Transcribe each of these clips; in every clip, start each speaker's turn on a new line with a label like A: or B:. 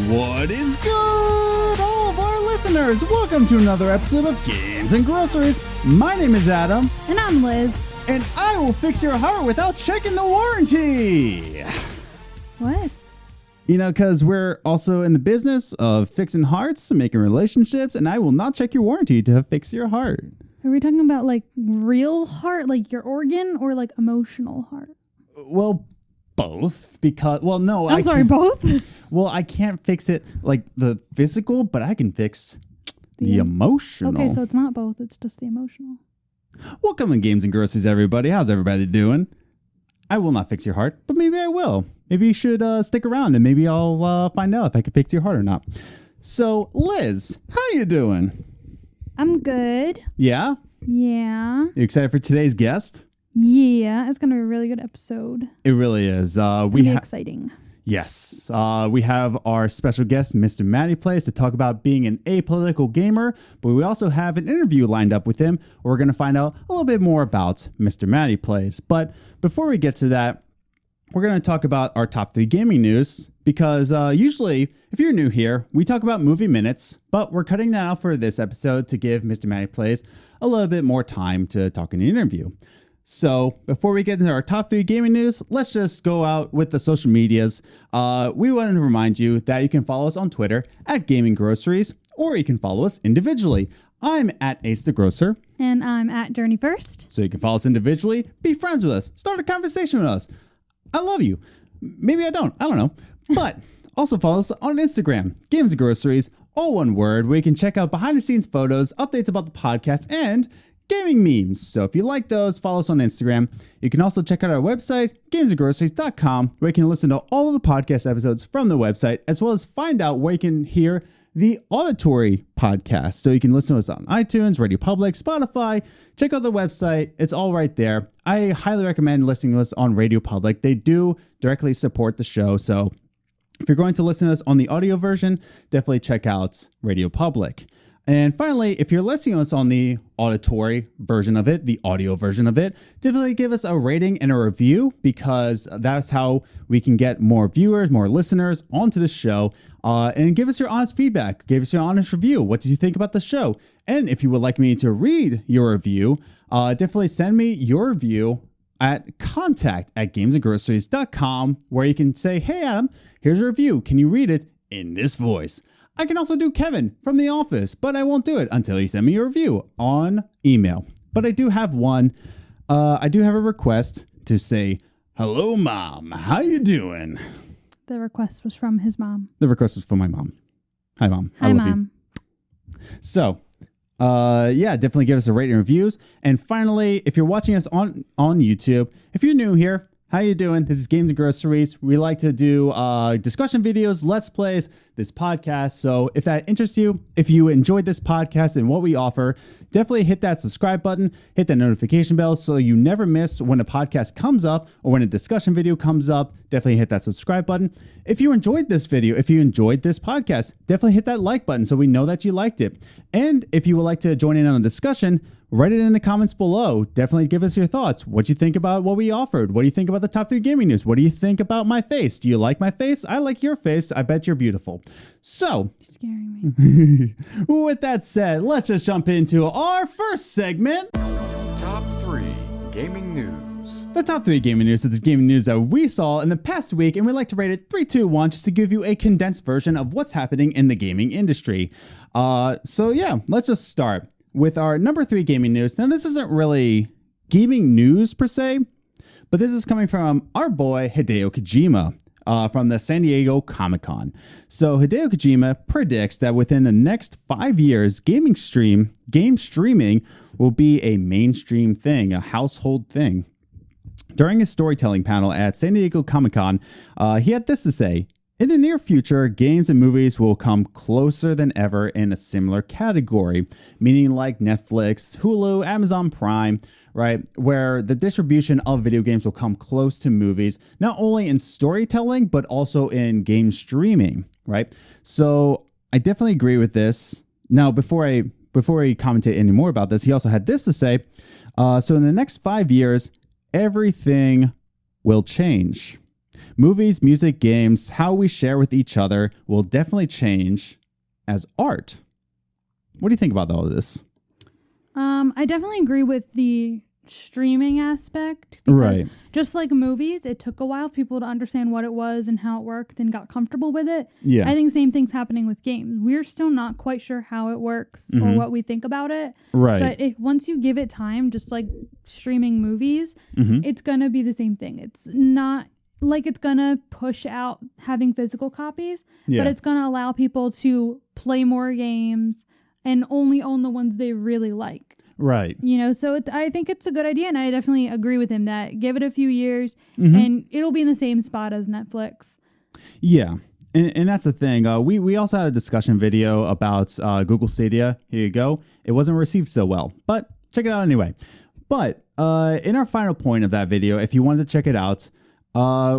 A: What is good, all of our listeners? Welcome to another episode of Games and Groceries. My name is Adam.
B: And I'm Liz.
A: And I will fix your heart without checking the warranty.
B: What?
A: You know, because we're also in the business of fixing hearts, making relationships, and I will not check your warranty to fix your heart.
B: Are we talking about like real heart, like your organ, or like emotional heart?
A: Well, both. Because, well, no.
B: I'm sorry, both?
A: Well, I can't fix it like the physical, but I can fix the emotional.
B: Okay, so it's not both, it's just the emotional.
A: Welcome to Games and Groceries, everybody. How's everybody doing? I will not fix your heart, but maybe I will. Maybe you should stick around and maybe I'll find out if I can fix your heart or not. So, Liz, how you doing?
B: I'm good.
A: Yeah?
B: Yeah.
A: You excited for today's guest?
B: Yeah, it's going to be a really good episode.
A: It really is.
B: Exciting.
A: Yes. We have our special guest, MrMattyPlays, to talk about being an apolitical gamer, but we also have an interview lined up with him where we're going to find out a little bit more about MrMattyPlays. But before we get to that, we're going to talk about our top 3 gaming news because usually, if you're new here, we talk about movie minutes, but we're cutting that out for this episode to give MrMattyPlays a little bit more time to talk in the interview. So before we get into our top 3 gaming news, let's just go out with the social medias. We wanted to remind you that you can follow us on Twitter at Gaming Groceries, or you can follow us individually. I'm at Ace the Grocer.
B: And I'm at Journey First.
A: So you can follow us individually, be friends with us, start a conversation with us. I love you. Maybe I don't know. But also follow us on Instagram, Games and Groceries, all one word, where you can check out behind the scenes photos, updates about the podcast, and gaming memes. So if you like those, follow us on Instagram. You can also check out our website, gamesandgroceries.com, where you can listen to all of the podcast episodes from the website, as well as find out where you can hear the auditory podcast. So you can listen to us on iTunes, Radio Public, Spotify. Check out the website. It's all right there. I highly recommend listening to us on Radio Public. They do directly support the show. So if you're going to listen to us on the audio version, definitely check out Radio Public. And finally, if you're listening to us on the auditory version of it, the audio version of it, definitely give us a rating and a review because that's how we can get more viewers, more listeners onto the show. And give us your honest feedback. Give us your honest review. What did you think about the show? And if you would like me to read your review, definitely send me your review at contact@gamesandgroceries.com, where you can say, hey, Adam, here's a review. Can you read it in this voice? I can also do Kevin from The Office, but I won't do it until you send me a review on email. But I do have one. I do have a request to say, hello, Mom. How you doing?
B: The request was from his mom.
A: The request was from my mom. Hi, Mom.
B: Hi,
A: I love
B: Mom.
A: you. So, yeah, definitely give us a rating and reviews. And finally, if you're watching us on YouTube, if you're new here, how you doing? This is Games and Groceries. We like to do discussion videos, let's plays, this podcast. So if that interests you, if you enjoyed this podcast and what we offer, definitely hit that subscribe button, hit that notification bell so you never miss when a podcast comes up or when a discussion video comes up. Definitely hit that subscribe button. If you enjoyed this video, if you enjoyed this podcast, definitely hit that like button so we know that you liked it. And if you would like to join in on a discussion, write it in the comments below. Definitely give us your thoughts. What do you think about what we offered? What do you think about the top 3 gaming news? What do you think about my face? Do you like my face? I like your face. I bet you're beautiful. So,
B: You're scaring me.
A: with that said, let's just jump into our first segment.
C: Top 3 Gaming News.
A: The top 3 gaming news is gaming news that we saw in the past week, and we like to rate it 3, 2, 1 just to give you a condensed version of what's happening in the gaming industry. So yeah, let's just start with our number 3 gaming news. Now, this isn't really gaming news per se, but this is coming from our boy Hideo Kojima from the San Diego Comic-Con. So Hideo Kojima predicts that within the next 5 years, game streaming will be a mainstream thing, a household thing. During his storytelling panel at San Diego Comic-Con, he had this to say: in the near future, games and movies will come closer than ever in a similar category, meaning like Netflix, Hulu, Amazon Prime, right? Where the distribution of video games will come close to movies, not only in storytelling, but also in game streaming, right? So I definitely agree with this. Now, before I commentate any more about this, he also had this to say. So in the next 5 years, everything will change. Movies, music, games, how we share with each other will definitely change as art. What do you think about all of this?
B: I definitely agree with the streaming aspect. Because
A: Right.
B: just like movies, it took a while for people to understand what it was and how it worked and got comfortable with it.
A: Yeah.
B: I think the same thing's happening with games. We're still not quite sure how it works or what we think about it.
A: Right.
B: But if once you give it time, just like streaming movies, it's going to be the same thing. It's not like it's going to push out having physical copies, but it's going to allow people to play more games and only own the ones they really like.
A: Right.
B: You know, so I think it's a good idea, and I definitely agree with him that give it a few years, and it'll be in the same spot as Netflix.
A: Yeah. And that's the thing. We also had a discussion video about Google Stadia. Here you go. It wasn't received so well, but check it out anyway. But in our final point of that video, if you wanted to check it out,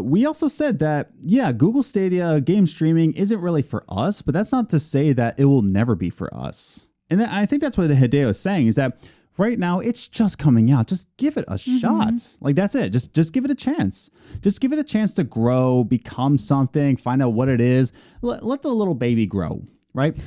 A: we also said that, Google Stadia game streaming isn't really for us, but that's not to say that it will never be for us. And I think that's what Hideo is saying, is that right now it's just coming out. Just give it a shot. Like, that's it. Just give it a chance. Just give it a chance to grow, become something, find out what it is. Let the little baby grow, right?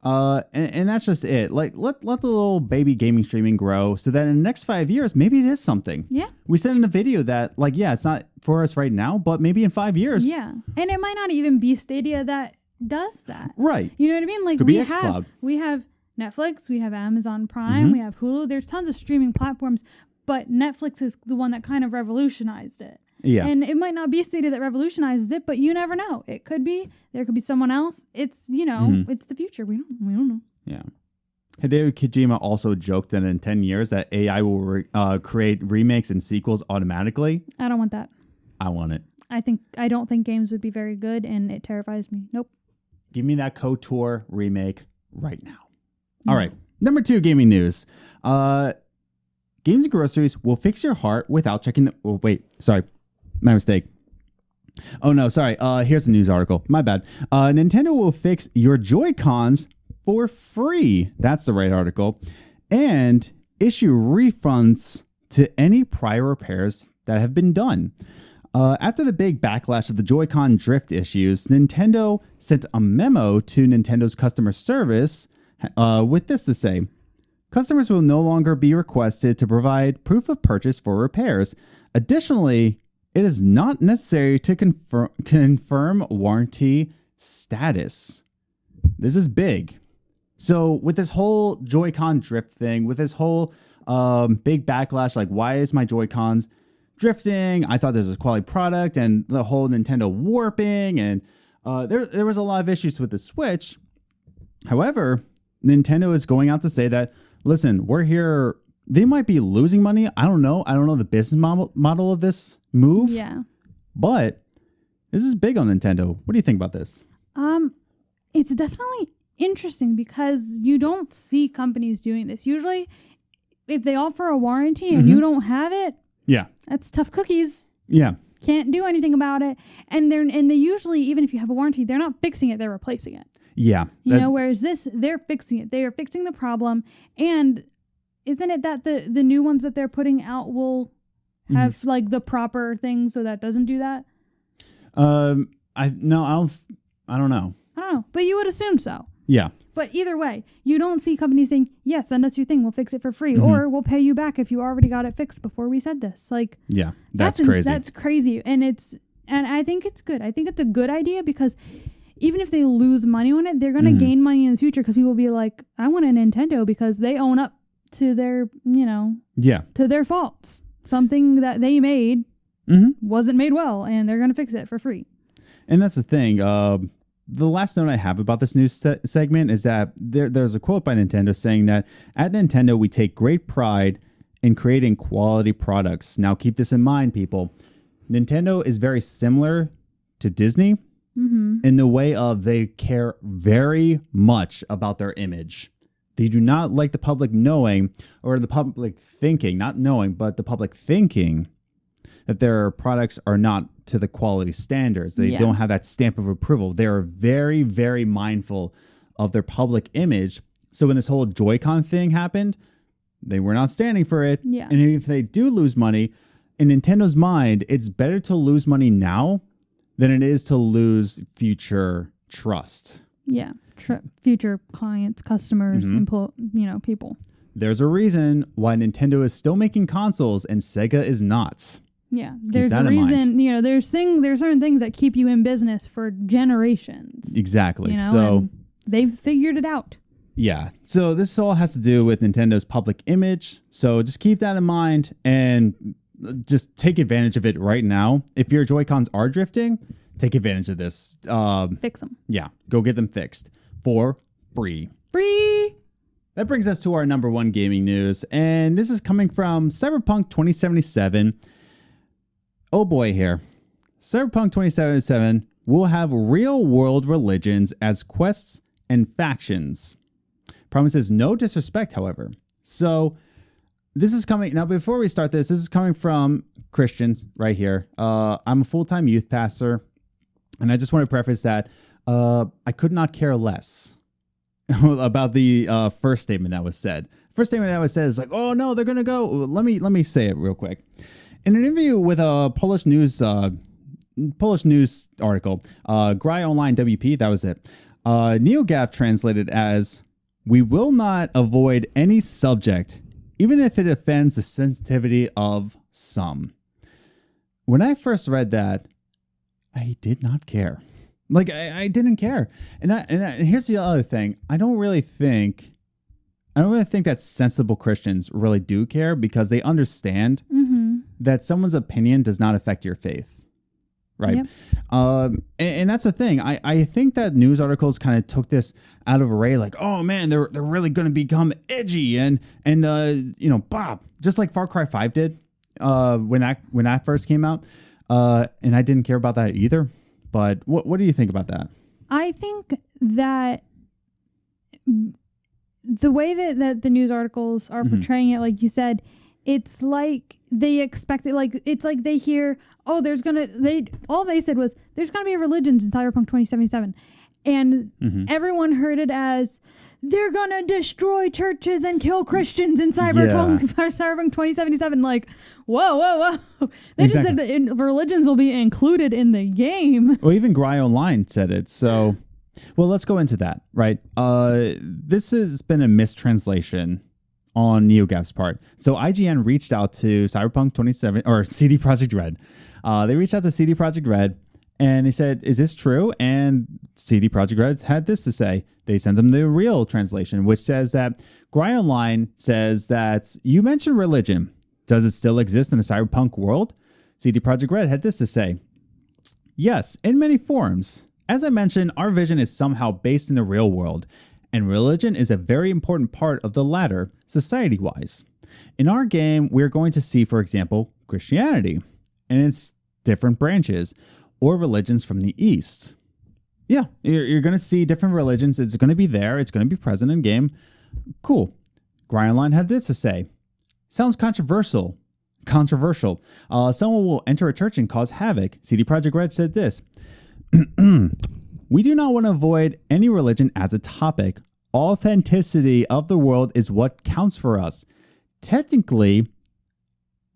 A: And that's just it. Like, let the little baby gaming streaming grow so that in the next 5 years, maybe it is something.
B: Yeah.
A: We said in the video that, like, it's not for us right now, but maybe in 5 years.
B: Yeah. And it might not even be Stadia that does that.
A: Right.
B: You know what I mean? Like,
A: Could be xCloud.
B: we have Netflix, we have Amazon Prime, we have Hulu. There's tons of streaming platforms, but Netflix is the one that kind of revolutionized it.
A: Yeah.
B: And it might not be Stadia that revolutionized it, but you never know. It could be. There could be someone else. It's, it's the future. We don't know.
A: Yeah. Hideo Kojima also joked that in 10 years that AI will create remakes and sequels automatically.
B: I don't want that.
A: I want it.
B: I don't think games would be very good, and it terrifies me. Nope.
A: Give me that KOTOR remake right now. All right. Number 2 gaming news. Games and Groceries will fix your heart without checking the... Oh, wait. Sorry. My mistake. Oh, no. Sorry. Here's the news article. My bad. Nintendo will fix your Joy-Cons for free. That's the right article. And issue refunds to any prior repairs that have been done. After the big backlash of the Joy-Con drift issues, Nintendo sent a memo to Nintendo's customer service with this to say, customers will no longer be requested to provide proof of purchase for repairs. Additionally, it is not necessary to confirm warranty status. This is big. So with this whole Joy-Con drift thing, with this whole big backlash, like, why is my Joy-Cons drifting? I thought this was a quality product, and the whole Nintendo warping, and there was a lot of issues with the Switch. However, Nintendo is going out to say that, listen, we're here. They might be losing money. I don't know. I don't know the business model of this move.
B: Yeah.
A: But this is big on Nintendo. What do you think about this?
B: It's definitely interesting because you don't see companies doing this. Usually, if they offer a warranty and you don't have it, that's tough cookies.
A: Yeah.
B: Can't do anything about it. And they usually, even if you have a warranty, they're not fixing it, they're replacing it.
A: Yeah.
B: You know, whereas this, they're fixing it. They are fixing the problem. And isn't it that the new ones that they're putting out will have like the proper thing so that doesn't do that?
A: I don't know.
B: I don't know, but you would assume so.
A: Yeah.
B: But either way, you don't see companies saying, yes, send us your thing, we'll fix it for free, or we'll pay you back if you already got it fixed before we said this. Like,
A: yeah, that's crazy.
B: That's crazy. And I think it's good. I think it's a good idea because even if they lose money on it, they're going to gain money in the future because people will be like, I want a Nintendo because they own up to their, to their faults. Something that they made wasn't made well, and they're going to fix it for free.
A: And that's the thing. The last note I have about this news segment is that there's a quote by Nintendo saying that at Nintendo, we take great pride in creating quality products. Now, keep this in mind, people. Nintendo is very similar to Disney in the way of they care very much about their image. They do not like the public knowing, or the public thinking, not knowing, but the public thinking that their products are not to the quality standards. They don't have that stamp of approval. They are very, very mindful of their public image. So when this whole Joy-Con thing happened, they were not standing for it.
B: Yeah.
A: And if they do lose money, in Nintendo's mind, it's better to lose money now than it is to lose future trust.
B: Yeah. Future clients, customers, people.
A: There's a reason why Nintendo is still making consoles and Sega is not.
B: Yeah, there's a reason. There's certain things that keep you in business for generations.
A: Exactly. So
B: they've figured it out.
A: Yeah. So this all has to do with Nintendo's public image. So just keep that in mind and just take advantage of it right now. If your Joy-Cons are drifting, take advantage of this.
B: Fix them.
A: Yeah. Go get them fixed for free.
B: Free.
A: That brings us to our number one gaming news. And this is coming from Cyberpunk 2077. Oh boy, here. Cyberpunk 2077 will have real-world religions as quests and factions. Promises no disrespect, however. So this is coming... Now, before we start this is coming from Christians right here. I'm a full-time youth pastor, and I just want to preface that I could not care less about the first statement that was said. First statement that was said is like, oh, no, they're going to go... Let me say it real quick. In an interview with a Polish news article, Gry Online WP, that was it. NeoGAF translated as, "We will not avoid any subject, even if it offends the sensitivity of some." When I first read that, I did not care. Like, I didn't care. And here's the other thing. I don't really think that sensible Christians really do care, because they understand that someone's opinion does not affect your faith. Right. Yep. And that's the thing. I think that news articles kind of took this out of array, like, oh man, they're really going to become edgy and Bob, just like Far Cry 5 did when that first came out. And I didn't care about that either. But what do you think about that?
B: I think that the way that the news articles are portraying it, like you said, it's like they expect it. Like, it's like they hear, oh, all they said was there's gonna be religions in Cyberpunk 2077, and everyone heard it as they're gonna destroy churches and kill Christians in Cyberpunk 2077. Like, whoa! They just said that religions will be included in the game.
A: Well, even Gry Online said it. So, well, let's go into that. Right. This has been a mistranslation on NeoGAF's part. So IGN reached out to Cyberpunk 27 or CD Projekt Red. They reached out to CD Projekt Red and they said, "Is this true?" And CD Projekt Red had this to say. They sent them the real translation, which says that Gry Online says that you mentioned religion. Does it still exist in the Cyberpunk world? CD Projekt Red had this to say: "Yes, in many forms. As I mentioned, our vision is somehow based in the real world, and religion is a very important part of the latter, society-wise. In our game, we're going to see, for example, Christianity and its different branches, or religions from the East." Yeah, you're going to see different religions. It's going to be there. It's going to be present in game. Cool. Gry Online had this to say: "Sounds controversial. Someone will enter a church and cause havoc." CD Projekt Red said this: "We do not want to avoid any religion as a topic. Authenticity of the world is what counts for us. Technically,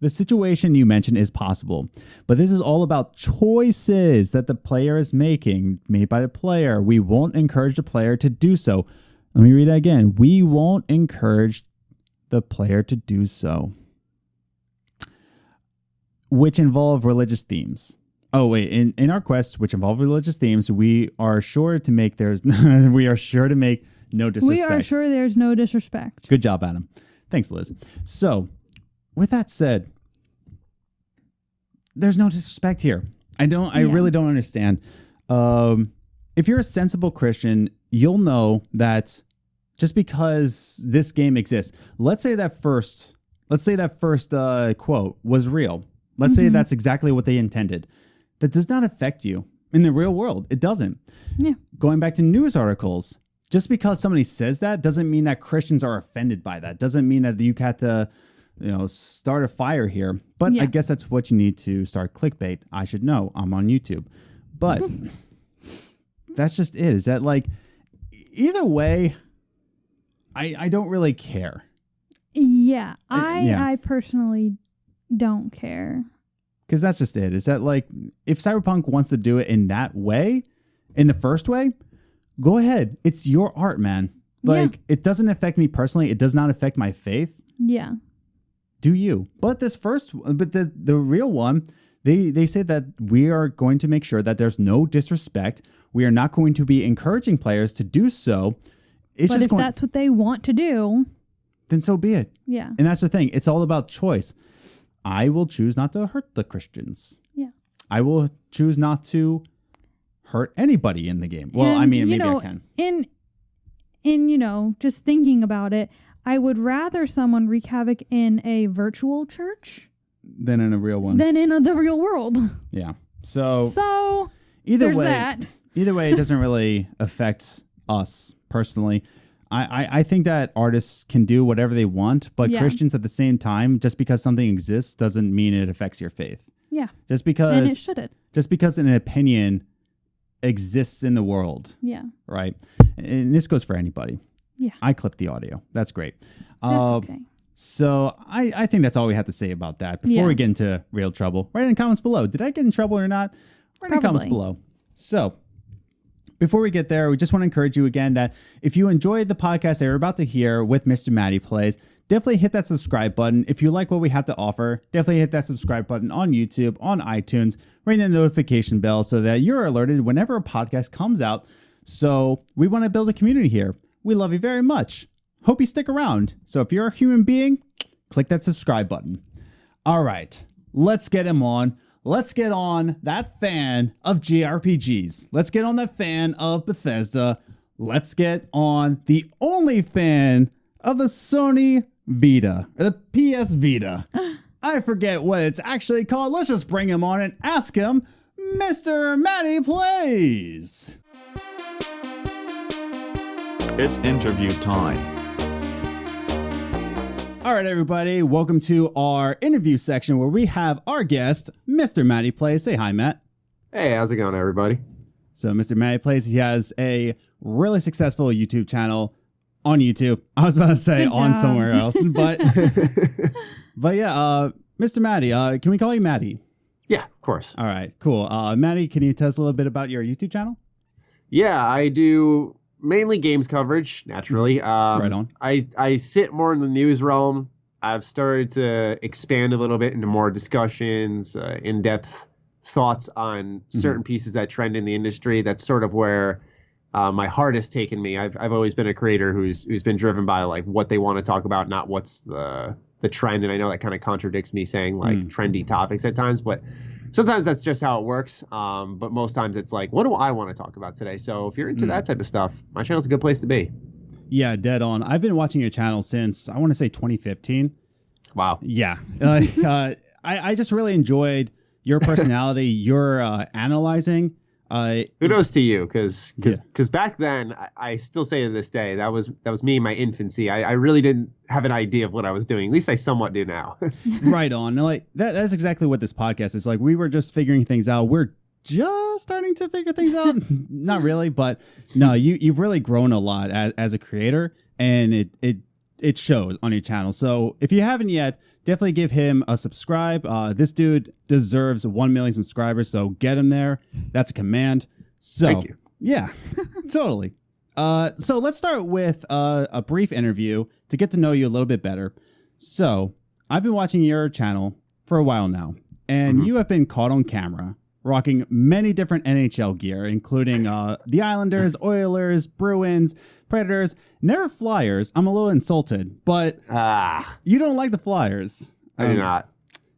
A: the situation you mentioned is possible, but this is all about choices that the player is making, made by the player. We won't encourage the player to do so." Let me read that again. "We won't encourage the player to do so," which involve religious themes. Oh, wait. In our quests, which involve religious themes, we are sure to make no disrespect.
B: We are sure there's no disrespect.
A: Good job, Adam. Thanks, Liz. So, with that said, there's no disrespect here. I really don't understand. If you're a sensible Christian, you'll know that just because this game exists, let's say that first quote was real. Let's say that's exactly what they intended. That does not affect you in the real world. It doesn't.
B: Yeah.
A: Going back to news articles, just because somebody says that doesn't mean that Christians are offended by that. Doesn't mean that you have to, start a fire here. But I guess that's what you need to start clickbait. I should know. I'm on YouTube. But that's just it. Is that like, either way, I don't really care.
B: Yeah. I personally don't care.
A: Because that's just it. Is that like, if Cyberpunk wants to do it in that way, in the first way, go ahead. It's your art, man. Like, it doesn't affect me personally. It does not affect my faith.
B: Yeah.
A: Do you? But the real one, they say that we are going to make sure that there's no disrespect. We are not going to be encouraging players to do so.
B: But if that's what they want to do,
A: then so be it.
B: Yeah.
A: And that's the thing. It's all about choice. I will choose not to hurt the Christians.
B: Yeah.
A: I will choose not to hurt anybody in the game. Well,
B: and,
A: I mean, maybe I can.
B: In just thinking about it, I would rather someone wreak havoc in a virtual church
A: than in a real one.
B: Than in the real world.
A: Yeah. So
B: either
A: way, it doesn't really affect us personally. I think that artists can do whatever they want, but Christians at the same time, just because something exists doesn't mean it affects your faith.
B: Yeah.
A: And
B: it shouldn't.
A: Just because an opinion exists in the world.
B: Yeah.
A: Right. And this goes for anybody.
B: Yeah.
A: I clipped the audio. That's great.
B: That's okay.
A: So I think that's all we have to say about that before we get into real trouble. Write in the comments below. Did I get in trouble or not? Write in the comments below. So before we get there, we just want to encourage you again that if you enjoyed the podcast that you're about to hear with Mr. Matty Plays, definitely hit that subscribe button. If you like what we have to offer, definitely hit that subscribe button on YouTube, on iTunes, ring the notification bell so that you're alerted whenever a podcast comes out. So we want to build a community here. We love you very much. Hope you stick around. So if you're a human being, click that subscribe button. All right, let's get him on. Let's get on that fan of JRPGs. Let's get on that fan of Bethesda. Let's get on the only fan of the Sony Vita, or the PS Vita. I forget what it's actually called. Let's just bring him on and ask him, Mr. Matty Plays.
D: It's interview time.
A: All right, everybody. Welcome to our interview section where we have our guest, Mr. Matty Plays. Say hi, Matt.
E: Hey, how's it going, everybody?
A: So, Mr. Matty Plays, he has a really successful YouTube channel on YouTube. I was about to say on somewhere else, but yeah, Mr. Matty, can we call you Matty?
E: Yeah, of course.
A: All right, cool. Matty, can you tell us a little bit about your YouTube channel?
E: Yeah, I do mainly games coverage, naturally.
A: Right on.
E: I sit more in the news realm. I've started to expand a little bit into more discussions, in-depth thoughts on certain pieces that trend in the industry. That's sort of where my heart has taken me. I've always been a creator who's been driven by like what they want to talk about, not what's the trend. And I know that kind of contradicts me saying like trendy topics at times, but sometimes that's just how it works. But most times it's like, what do I want to talk about today? So if you're into that type of stuff, my channel's a good place to be.
A: Yeah, dead on. I've been watching your channel since, I want to say 2015.
E: Wow.
A: Yeah. I just really enjoyed your personality, your analyzing.
E: Kudos to you, because back then, I still say to this day, that was me in my infancy. I really didn't have an idea of what I was doing. At least I somewhat do now.
A: Right on. Like that's exactly what this podcast is. Like we were just figuring things out. We're just starting to figure things out. Not really, but no, you've really grown a lot as a creator, and it shows on your channel. So if you haven't yet, definitely give him a subscribe. This dude deserves 1 million subscribers, so get him there. That's a command. So,
E: thank you.
A: Yeah, totally. So let's start with a brief interview to get to know you a little bit better. So I've been watching your channel for a while now, and you have been caught on camera rocking many different NHL gear, including the Islanders, Oilers, Bruins, Predators, never Flyers. I'm a little insulted, but you don't like the Flyers.
E: I do not.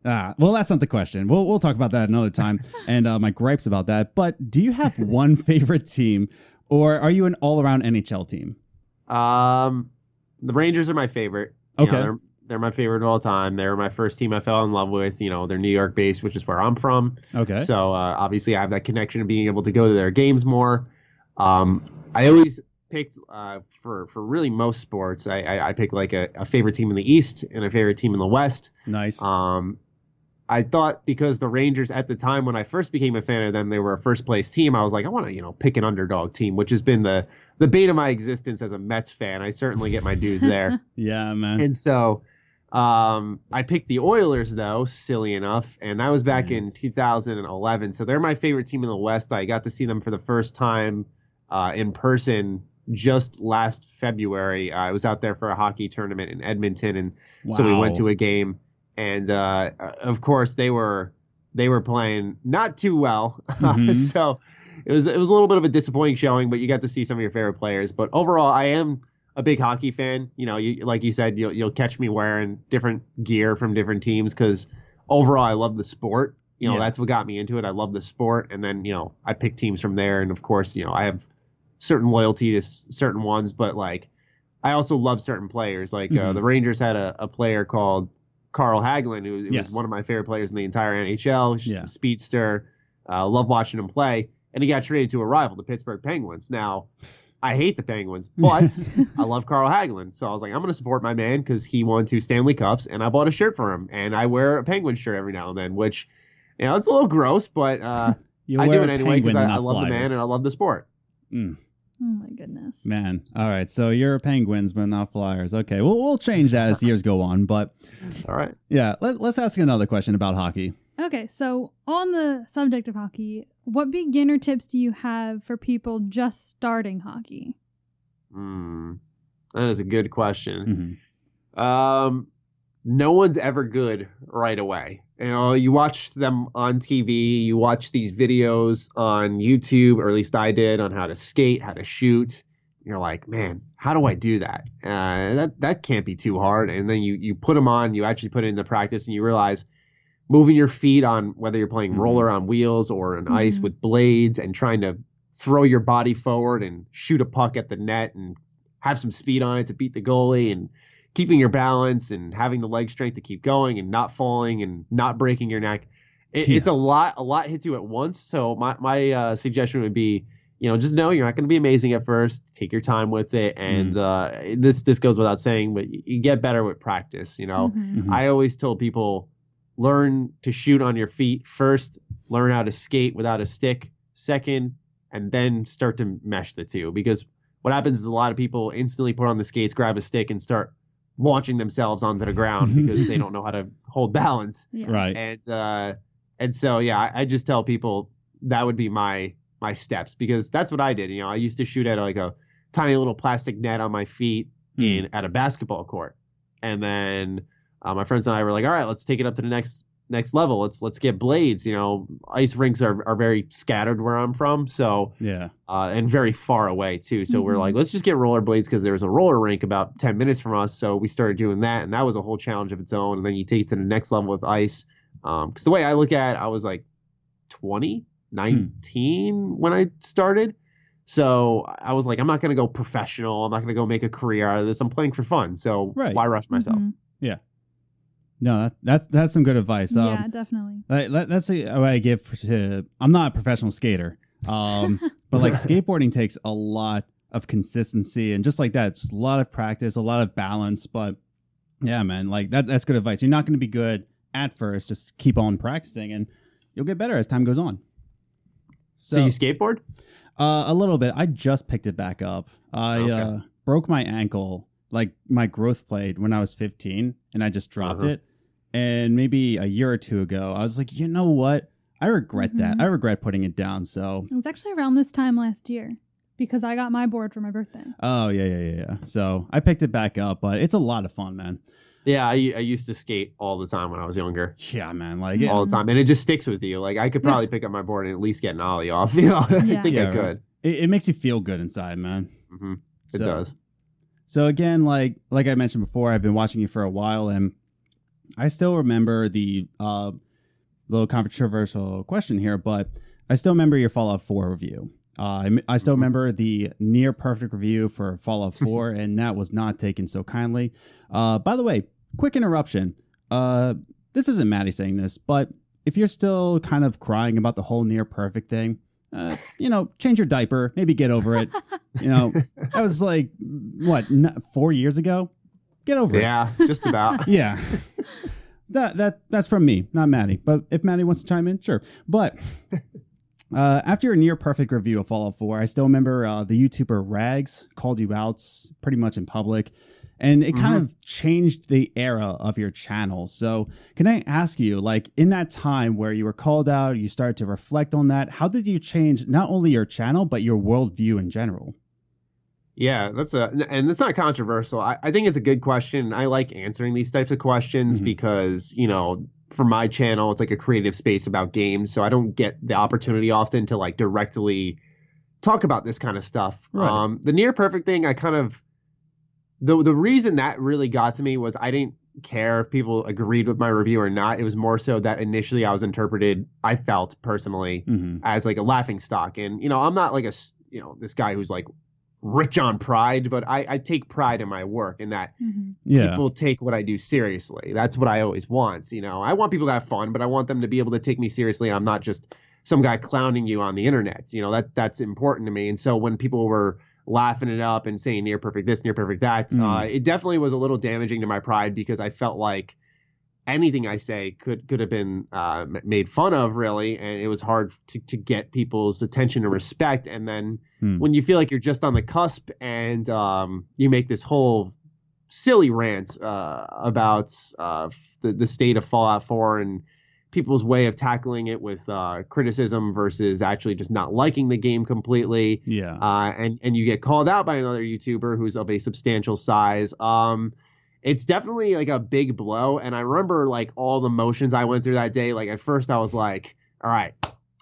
A: Well, that's not the question. We'll talk about that another time, and my gripes about that. But do you have one favorite team, or are you an all-around NHL team?
E: The Rangers are my favorite.
A: Okay.
E: You know, they're my favorite of all time. They were my first team I fell in love with. You know, they're New York based, which is where I'm from.
A: Okay.
E: So obviously I have that connection of being able to go to their games more. I always picked for really most sports. I pick like a favorite team in the East and a favorite team in the West.
A: Nice.
E: I thought because the Rangers at the time when I first became a fan of them, they were a first place team. I was like, I want to, pick an underdog team, which has been the bane of my existence as a Mets fan. I certainly get my dues there.
A: Yeah, man.
E: And so I picked the Oilers, though, silly enough, and that was back in 2011. So they're my favorite team in the West. I got to see them for the first time in person just last February. I was out there for a hockey tournament in Edmonton, and so we went to a game. And of course, they were playing not too well, so it was a little bit of a disappointing showing. But you got to see some of your favorite players. But overall, I am a big hockey fan. You know, like you said, you'll catch me wearing different gear from different teams because overall I love the sport. You know, that's what got me into it. I love the sport, and then I pick teams from there. And of course, I have certain loyalty to certain ones, but like I also love certain players. Like the Rangers had a player called Carl Hagelin, who was one of my favorite players in the entire NHL. He's just a speedster. Love watching him play, and he got traded to a rival, the Pittsburgh Penguins. Now, I hate the Penguins, but I love Carl Hagelin. So I was like, I'm going to support my man because he won 2 Stanley Cups, and I bought a shirt for him. And I wear a Penguin shirt every now and then, which, it's a little gross, but I do it anyway because I love the man and I love the sport.
B: Oh, my goodness.
A: Man. All right. So you're Penguins, but not Flyers. Okay. Well, we'll change that as years go on. But
E: all right.
A: Yeah. Let's ask another question about hockey.
B: Okay. So on the subject of hockey, what beginner tips do you have for people just starting hockey?
E: That is a good question. No one's ever good right away. You watch them on TV, you watch these videos on YouTube, or at least I did, on how to skate, how to shoot. You're like, man, how do I do that? That can't be too hard. And then you put them on, you actually put it into practice, and you realize moving your feet on, whether you're playing roller on wheels or on ice with blades, and trying to throw your body forward and shoot a puck at the net and have some speed on it to beat the goalie, and keeping your balance and having the leg strength to keep going and not falling and not breaking your neck. It's a lot hits you at once. So my suggestion would be, just know you're not going to be amazing at first. Take your time with it. And this goes without saying, but you get better with practice. I always told people, learn to shoot on your feet first, learn how to skate without a stick second, and then start to mesh the two. Because what happens is a lot of people instantly put on the skates, grab a stick, and start launching themselves onto the ground because they don't know how to hold balance.
A: Right.
E: And so, I just tell people that would be my steps, because that's what I did. I used to shoot at like a tiny little plastic net on my feet at a basketball court. And then my friends and I were like, all right, let's take it up to the next level. Let's get blades. Ice rinks are very scattered where I'm from. So and very far away too. So we're like, let's just get roller blades, because there was a roller rink about 10 minutes from us. So we started doing that, and that was a whole challenge of its own. And then you take it to the next level with ice. Because the way I look at it, I was like 19 when I started. So I was like, I'm not going to go professional. I'm not going to go make a career out of this. I'm playing for fun. So why rush myself?
A: Yeah. No, that's some good advice.
B: Yeah, definitely.
A: That's what I give to. I'm not a professional skater, but like skateboarding takes a lot of consistency, and just like that, it's just a lot of practice, a lot of balance. But yeah, man, like that's good advice. You're not going to be good at first. Just keep on practicing, and you'll get better as time goes on.
E: So you skateboard?
A: A little bit. I just picked it back up. I broke my ankle, like my growth plate, when I was 15, and I just dropped it. And maybe a year or two ago, I was like, you know what? I regret that. I regret putting it down. So
B: it was actually around this time last year, because I got my board for my birthday.
A: Oh, yeah. So I picked it back up, but it's a lot of fun, man.
E: Yeah, I used to skate all the time when I was younger.
A: Yeah, man. Like
E: all the time. And it just sticks with you. Like I could probably pick up my board and at least get an ollie off. I think I could.
A: Right. It makes you feel good inside, man.
E: It does.
A: So again, like I mentioned before, I've been watching you for a while, and I still remember the little controversial question here, but I still remember your Fallout 4 review. I still remember the near perfect review for Fallout 4, and that was not taken so kindly. By the way, quick interruption. This isn't Matty saying this, but if you're still kind of crying about the whole near perfect thing, change your diaper, maybe get over it. That was like, 4 years ago? Get over it.
E: Yeah, just about.
A: Yeah. That's from me, not Matty. But if Matty wants to chime in, sure. But after a near perfect review of Fallout 4, I still remember the YouTuber Rags called you out pretty much in public. and it kind of changed the era of your channel. So can I ask you, like, in that time where you were called out, you started to reflect on that, how did you change not only your channel, but your worldview in general?
E: Yeah, and it's not controversial. I think it's a good question. I like answering these types of questions because, you know, for my channel, it's like a creative space about games. So I don't get the opportunity often to like directly talk about this kind of stuff.
A: Right.
E: The near perfect thing, I kind of, the reason that really got to me was I didn't care if people agreed with my review or not. It was more so that initially I was interpreted, I felt personally, as like a laughing stock. And, you know, I'm not like this guy who's like rich on pride, but I take pride in my work and that people take what I do seriously. That's what I always want. You know, I want people to have fun, but I want them to be able to take me seriously. I'm not just some guy clowning you on the internet. You know, that's important to me. And so when people were laughing it up and saying near perfect this, near perfect that, it definitely was a little damaging to my pride because I felt like anything I say could have been made fun of, really, and it was hard to get people's attention and respect. And then when you feel like you're just on the cusp and you make this whole silly rant about the state of Fallout 4 and people's way of tackling it with criticism versus actually just not liking the game completely, and you get called out by another YouTuber who's of a substantial size, it's definitely like a big blow. And I remember like all the emotions I went through that day. Like at first I was like, all right,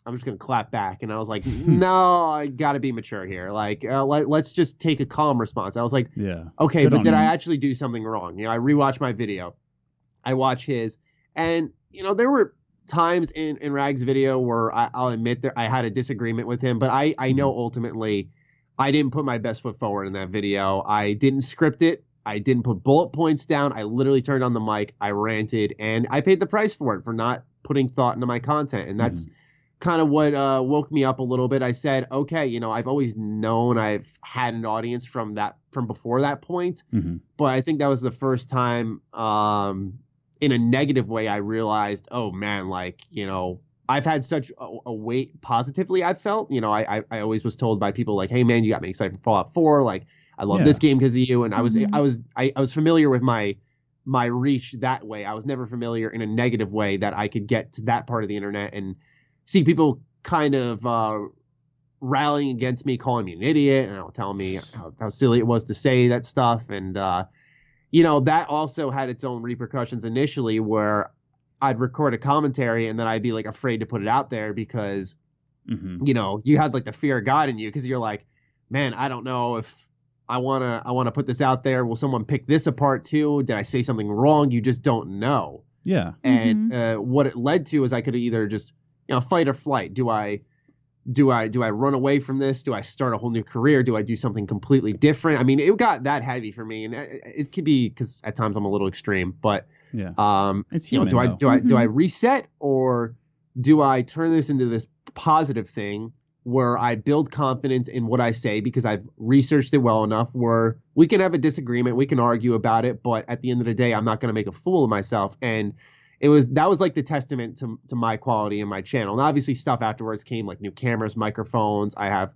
E: I'm just going to clap back. And I was like, no, I got to be mature here. Like, let's just take a calm response. I was like, okay, but did I actually do something wrong? You know, I rewatched my video. I watch his, and, you know, there were times in Rag's video where I'll admit that I had a disagreement with him, but I know ultimately I didn't put my best foot forward in that video. I didn't script it. I didn't put bullet points down. I literally turned on the mic. I ranted, and I paid the price for it for not putting thought into my content. And that's kind of what woke me up a little bit. I said, okay, you know, I've always known I've had an audience from before that point. But I think that was the first time in a negative way I realized, oh man, like, you know, I've had such a weight positively. I felt, you know, I always was told by people like, hey man, you got me excited for Fallout 4. Like, I love this game because of you. And I was familiar with my reach that way. I was never familiar in a negative way that I could get to that part of the internet and see people kind of rallying against me, calling me an idiot, and telling me how silly it was to say that stuff. And, you know, that also had its own repercussions initially where I'd record a commentary and then I'd be like afraid to put it out there because, you know, you had like the fear of God in you because you're like, man, I don't know if I want to put this out there. Will someone pick this apart too? Did I say something wrong? You just don't know. Yeah. And what it led to is I could either just, you know, fight or flight. Do I run away from this? Do I start a whole new career? Do I do something completely different? I mean, it got that heavy for me, and it could be because at times I'm a little extreme, but it's human, you know, do I reset, or do I turn this into this positive thing where I build confidence in what I say because I've researched it well enough where we can have a disagreement, we can argue about it, but at the end of the day, I'm not going to make a fool of myself. And that was like the testament to my quality and my channel. And obviously stuff afterwards came like new cameras, microphones. I have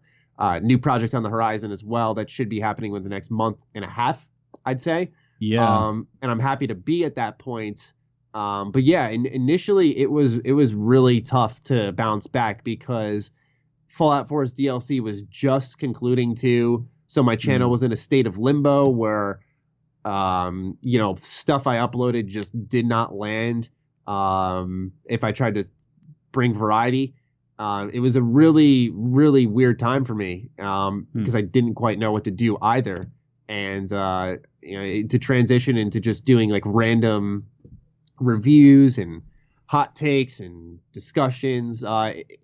E: new projects on the horizon as well that should be happening within the next month and a half, I'd say. Yeah. And I'm happy to be at that point. But yeah, initially it was really tough to bounce back because Fallout 4's DLC was just concluding too. So my channel was in a state of limbo where, you know, stuff I uploaded just did not land. If I tried to bring variety, it was a really, really weird time for me, because I didn't quite know what to do either. And, you know, to transition into just doing like random reviews and hot takes and discussions,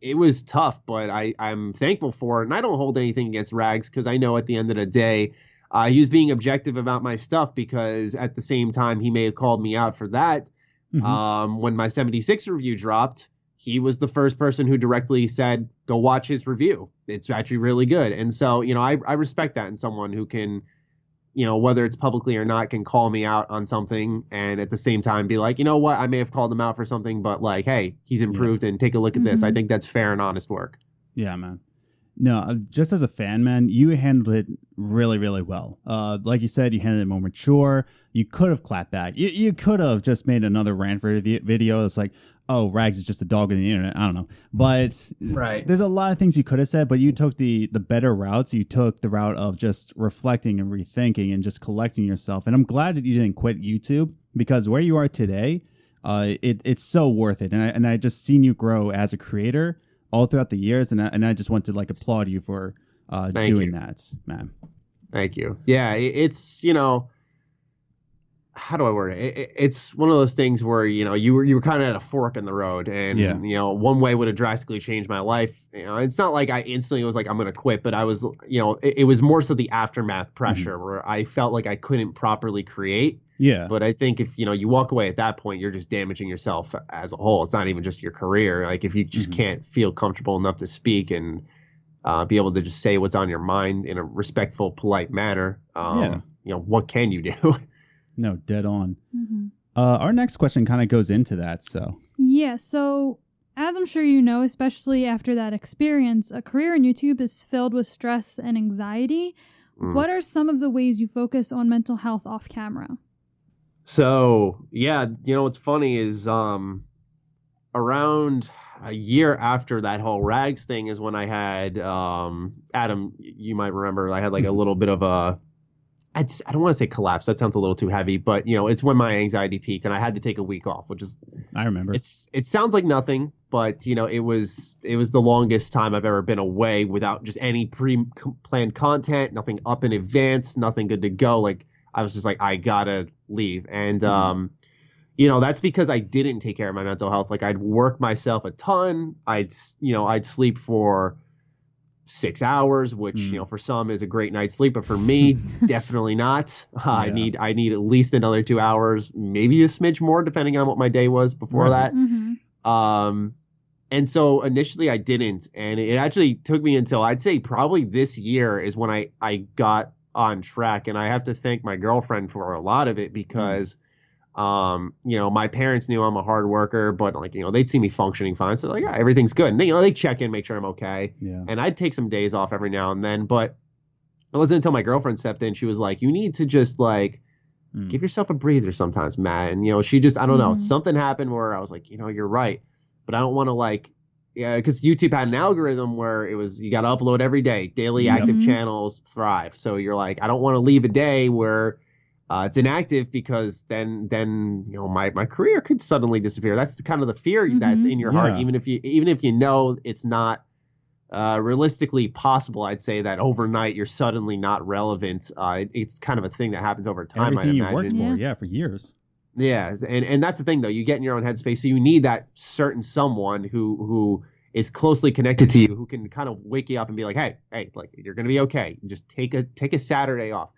E: it was tough, but I'm thankful for it. And I don't hold anything against Rags because I know at the end of the day, he was being objective about my stuff because at the same time, he may have called me out for that. When my 76 review dropped, he was the first person who directly said, go watch his review. It's actually really good. And so, you know, I respect that in someone who can, you know, whether it's publicly or not, can call me out on something and at the same time be like, you know what, I may have called him out for something, but like, hey, he's improved and take a look at this. I think that's fair and honest work.
A: Yeah, man. No, just as a fan, man, you handled it really, really well. Like you said, you handled it more mature. You could have clapped back. You could have just made another rant for video. It's like, oh, Rags is just a dog on the internet. I don't know. But there's a lot of things you could have said, but you took the better routes. You took the route of just reflecting and rethinking and just collecting yourself. And I'm glad that you didn't quit YouTube, because where you are today, it's so worth it. And I just seen you grow as a creator all throughout the years, and I just want to like applaud you for doing that, man.
E: Thank you. Yeah, it's, you know, how do I word it? It's one of those things where, you know, you were kind of at a fork in the road, and you know, one way would have drastically changed my life. You know, it's not like I instantly was like, I'm going to quit, but I was, you know, it was more so the aftermath pressure where I felt like I couldn't properly create. Yeah. But I think if, you know, you walk away at that point, you're just damaging yourself as a whole. It's not even just your career. Like if you just can't feel comfortable enough to speak and be able to just say what's on your mind in a respectful, polite manner, you know, what can you do?
A: No, dead on. Our next question kind of goes into that. So
B: as I'm sure you know, especially after that experience, a career in YouTube is filled with stress and anxiety. What are some of the ways you focus on mental health off camera?
E: So, yeah, you know, what's funny is around a year after that whole Rags thing is when I had, Adam, you might remember, I had like a little bit of I don't want to say collapse. That sounds a little too heavy, but, you know, it's when my anxiety peaked and I had to take a week off, which is,
A: I remember.
E: It sounds like nothing, but, you know, it was the longest time I've ever been away without just any pre-planned content, nothing up in advance, nothing good to go. Like, I was just like, I gotta leave. And, you know, that's because I didn't take care of my mental health. Like, I'd work myself a ton. I'd sleep for 6 hours, which, you know, for some is a great night's sleep, but for me, definitely not. I need at least another 2 hours, maybe a smidge more, depending on what my day was before that. And so initially I didn't, and it actually took me until I'd say probably this year is when I got on track. And I have to thank my girlfriend for a lot of it, because you know, my parents knew I'm a hard worker, but like, you know, they'd see me functioning fine. So like, yeah, everything's good. And they, you know, they check in, make sure I'm okay. Yeah. And I'd take some days off every now and then, but it wasn't until my girlfriend stepped in. She was like, you need to just like give yourself a breather sometimes, Matt. And, you know, she just, I don't know, something happened where I was like, you know, you're right, but I don't want to like, yeah, because YouTube had an algorithm where it was, you got to upload every day, daily active channels thrive. So you're like, I don't want to leave a day where it's inactive, because then you know, my career could suddenly disappear. That's kind of the fear that's in your heart, even if you know it's not realistically possible. I'd say that overnight you're suddenly not relevant. It's kind of a thing that happens over time.
A: Everything
E: I'd imagine.
A: You worked for, for years.
E: Yeah, and that's the thing though. You get in your own headspace, so you need that certain someone who is closely connected to you, who can kind of wake you up and be like, hey, like, you're gonna be okay. Just take a Saturday off.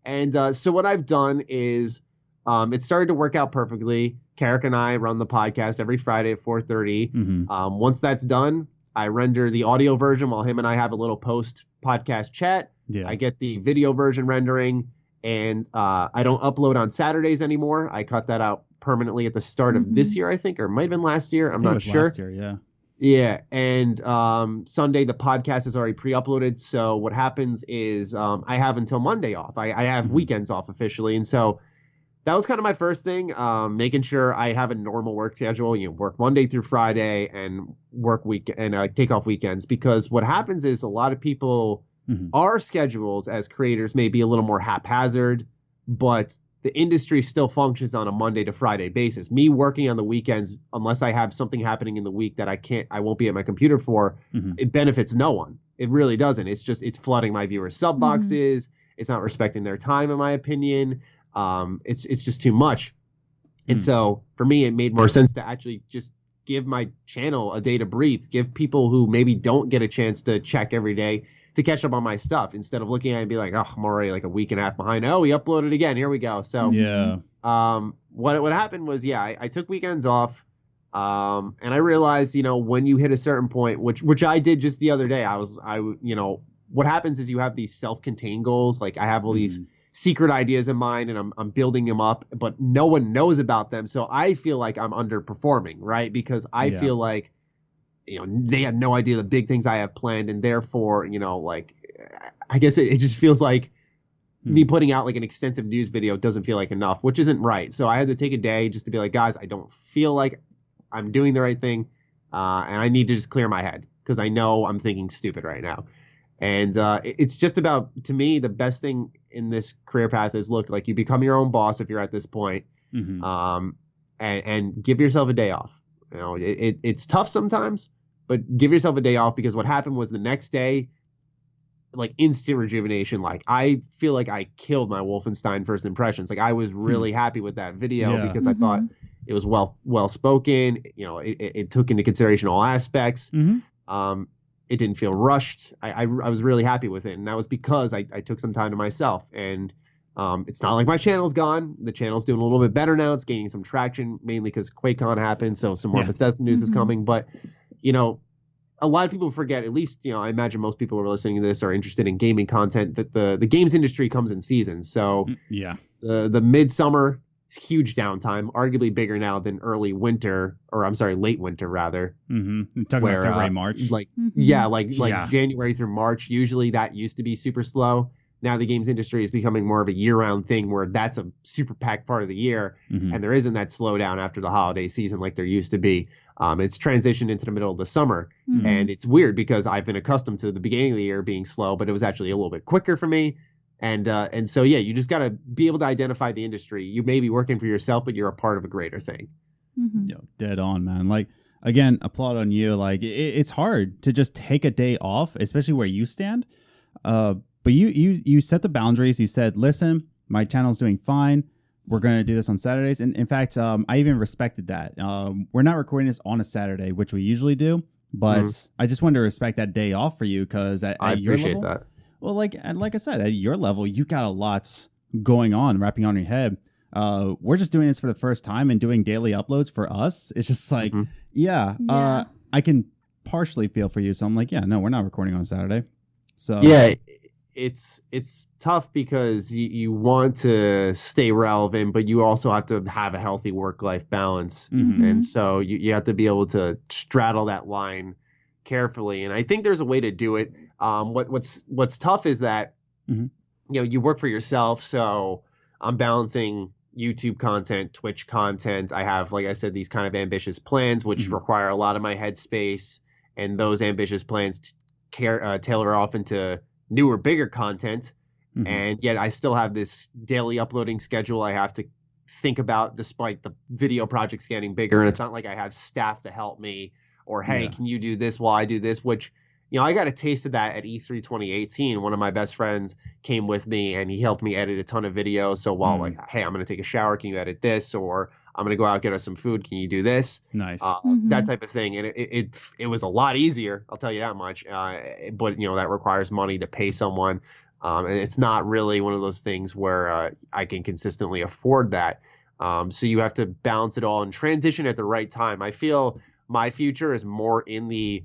E: And so what I've done is it started to work out perfectly. Carrick and I run the podcast every Friday at 4:30. Once that's done, I render the audio version while him and I have a little post-podcast chat. Yeah. I get the video version rendering, and I don't upload on Saturdays anymore. I cut that out permanently at the start of this year, I think, or it might have been last year. I'm not sure.
A: Last year, yeah.
E: Yeah, and Sunday the podcast is already pre-uploaded. So what happens is I have until Monday off. I have weekends off officially, and so that was kind of my first thing, making sure I have a normal work schedule. You know, work Monday through Friday and work take off weekends, because what happens is a lot of people, our schedules as creators may be a little more haphazard, but the industry still functions on a Monday to Friday basis. Me working on the weekends, unless I have something happening in the week that I won't be at my computer for, it benefits no one. It really doesn't. It's flooding my viewers' sub boxes. It's not respecting their time, in my opinion. It's just too much. And so for me, it made more sense to actually just give my channel a day to breathe, give people who maybe don't get a chance to check every day to catch up on my stuff, instead of looking at it and be like, oh, I'm already like a week and a half behind. Oh, we uploaded again. Here we go. So what happened was, I took weekends off. And I realized, you know, when you hit a certain point, which I did just the other day, you know, what happens is you have these self-contained goals. Like, I have all these secret ideas in mind, and I'm building them up, but no one knows about them. So I feel like I'm underperforming, right? Because I feel like they have no idea the big things I have planned, and therefore, like, I guess it just feels like me putting out like an extensive news video doesn't feel like enough, which isn't right. So I had to take a day just to be like, guys, I don't feel like I'm doing the right thing, and I need to just clear my head because I know I'm thinking stupid right now. And it's just about, to me, the best thing in this career path is, look, like, you become your own boss if you're at this point, and give yourself a day off. It's tough sometimes, but give yourself a day off, because what happened was the next day, like, instant rejuvenation. Like, I feel like I killed my Wolfenstein first impressions. Like, I was really happy with that video because I thought it was well spoken. It took into consideration all aspects. It didn't feel rushed. I was really happy with it, and that was because I took some time to myself. And it's not like my channel's gone. The channel's doing a little bit better now. It's gaining some traction, mainly because QuakeCon happened, so some more Bethesda news is coming. But a lot of people forget, at least, I imagine most people who are listening to this are interested in gaming content, that the games industry comes in seasons. So the midsummer, huge downtime, arguably bigger now than late winter rather.
A: Talking about February, March.
E: Like January through March, usually that used to be super slow. Now the games industry is becoming more of a year-round thing, where that's a super packed part of the year, and there isn't that slowdown after the holiday season like there used to be. It's transitioned into the middle of the summer, and it's weird because I've been accustomed to the beginning of the year being slow, but it was actually a little bit quicker for me. And so, you just got to be able to identify the industry. You may be working for yourself, but you're a part of a greater thing.
A: Dead on, man. Like, again, applaud on you. Like, it's hard to just take a day off, especially where you stand. But you set the boundaries. You said, listen, my channel's doing fine. We're going to do this on Saturdays. And in fact, I even respected that. We're not recording this on a Saturday, which we usually do. But I just wanted to respect that day off for you, because
E: I appreciate that.
A: Well, like I said, at your level, you got a lot going on, wrapping on your head. We're just doing this for the first time and doing daily uploads for us. It's just like, I can partially feel for you. So I'm like, no, we're not recording on Saturday. So
E: it's tough because you want to stay relevant, but you also have to have a healthy work-life balance. And so you have to be able to straddle that line carefully. And I think there's a way to do it. What's tough is that, you work for yourself. So I'm balancing YouTube content, Twitch content. I have, like I said, these kind of ambitious plans, which require a lot of my headspace. And those ambitious plans tailor off into newer, bigger content. And yet I still have this daily uploading schedule I have to think about, despite the video projects getting bigger. And it's not like I have staff to help me, or, hey, can you do this while I do this? Which, I got a taste of that at E3 2018. One of my best friends came with me, and he helped me edit a ton of videos. So while like, hey, I'm going to take a shower, can you edit this? Or I'm going to go out and get us some food, can you do this?
A: Nice.
E: That type of thing. And it was a lot easier, I'll tell you that much. But, that requires money to pay someone. And it's not really one of those things where I can consistently afford that. So you have to balance it all and transition at the right time. I feel my future is more in the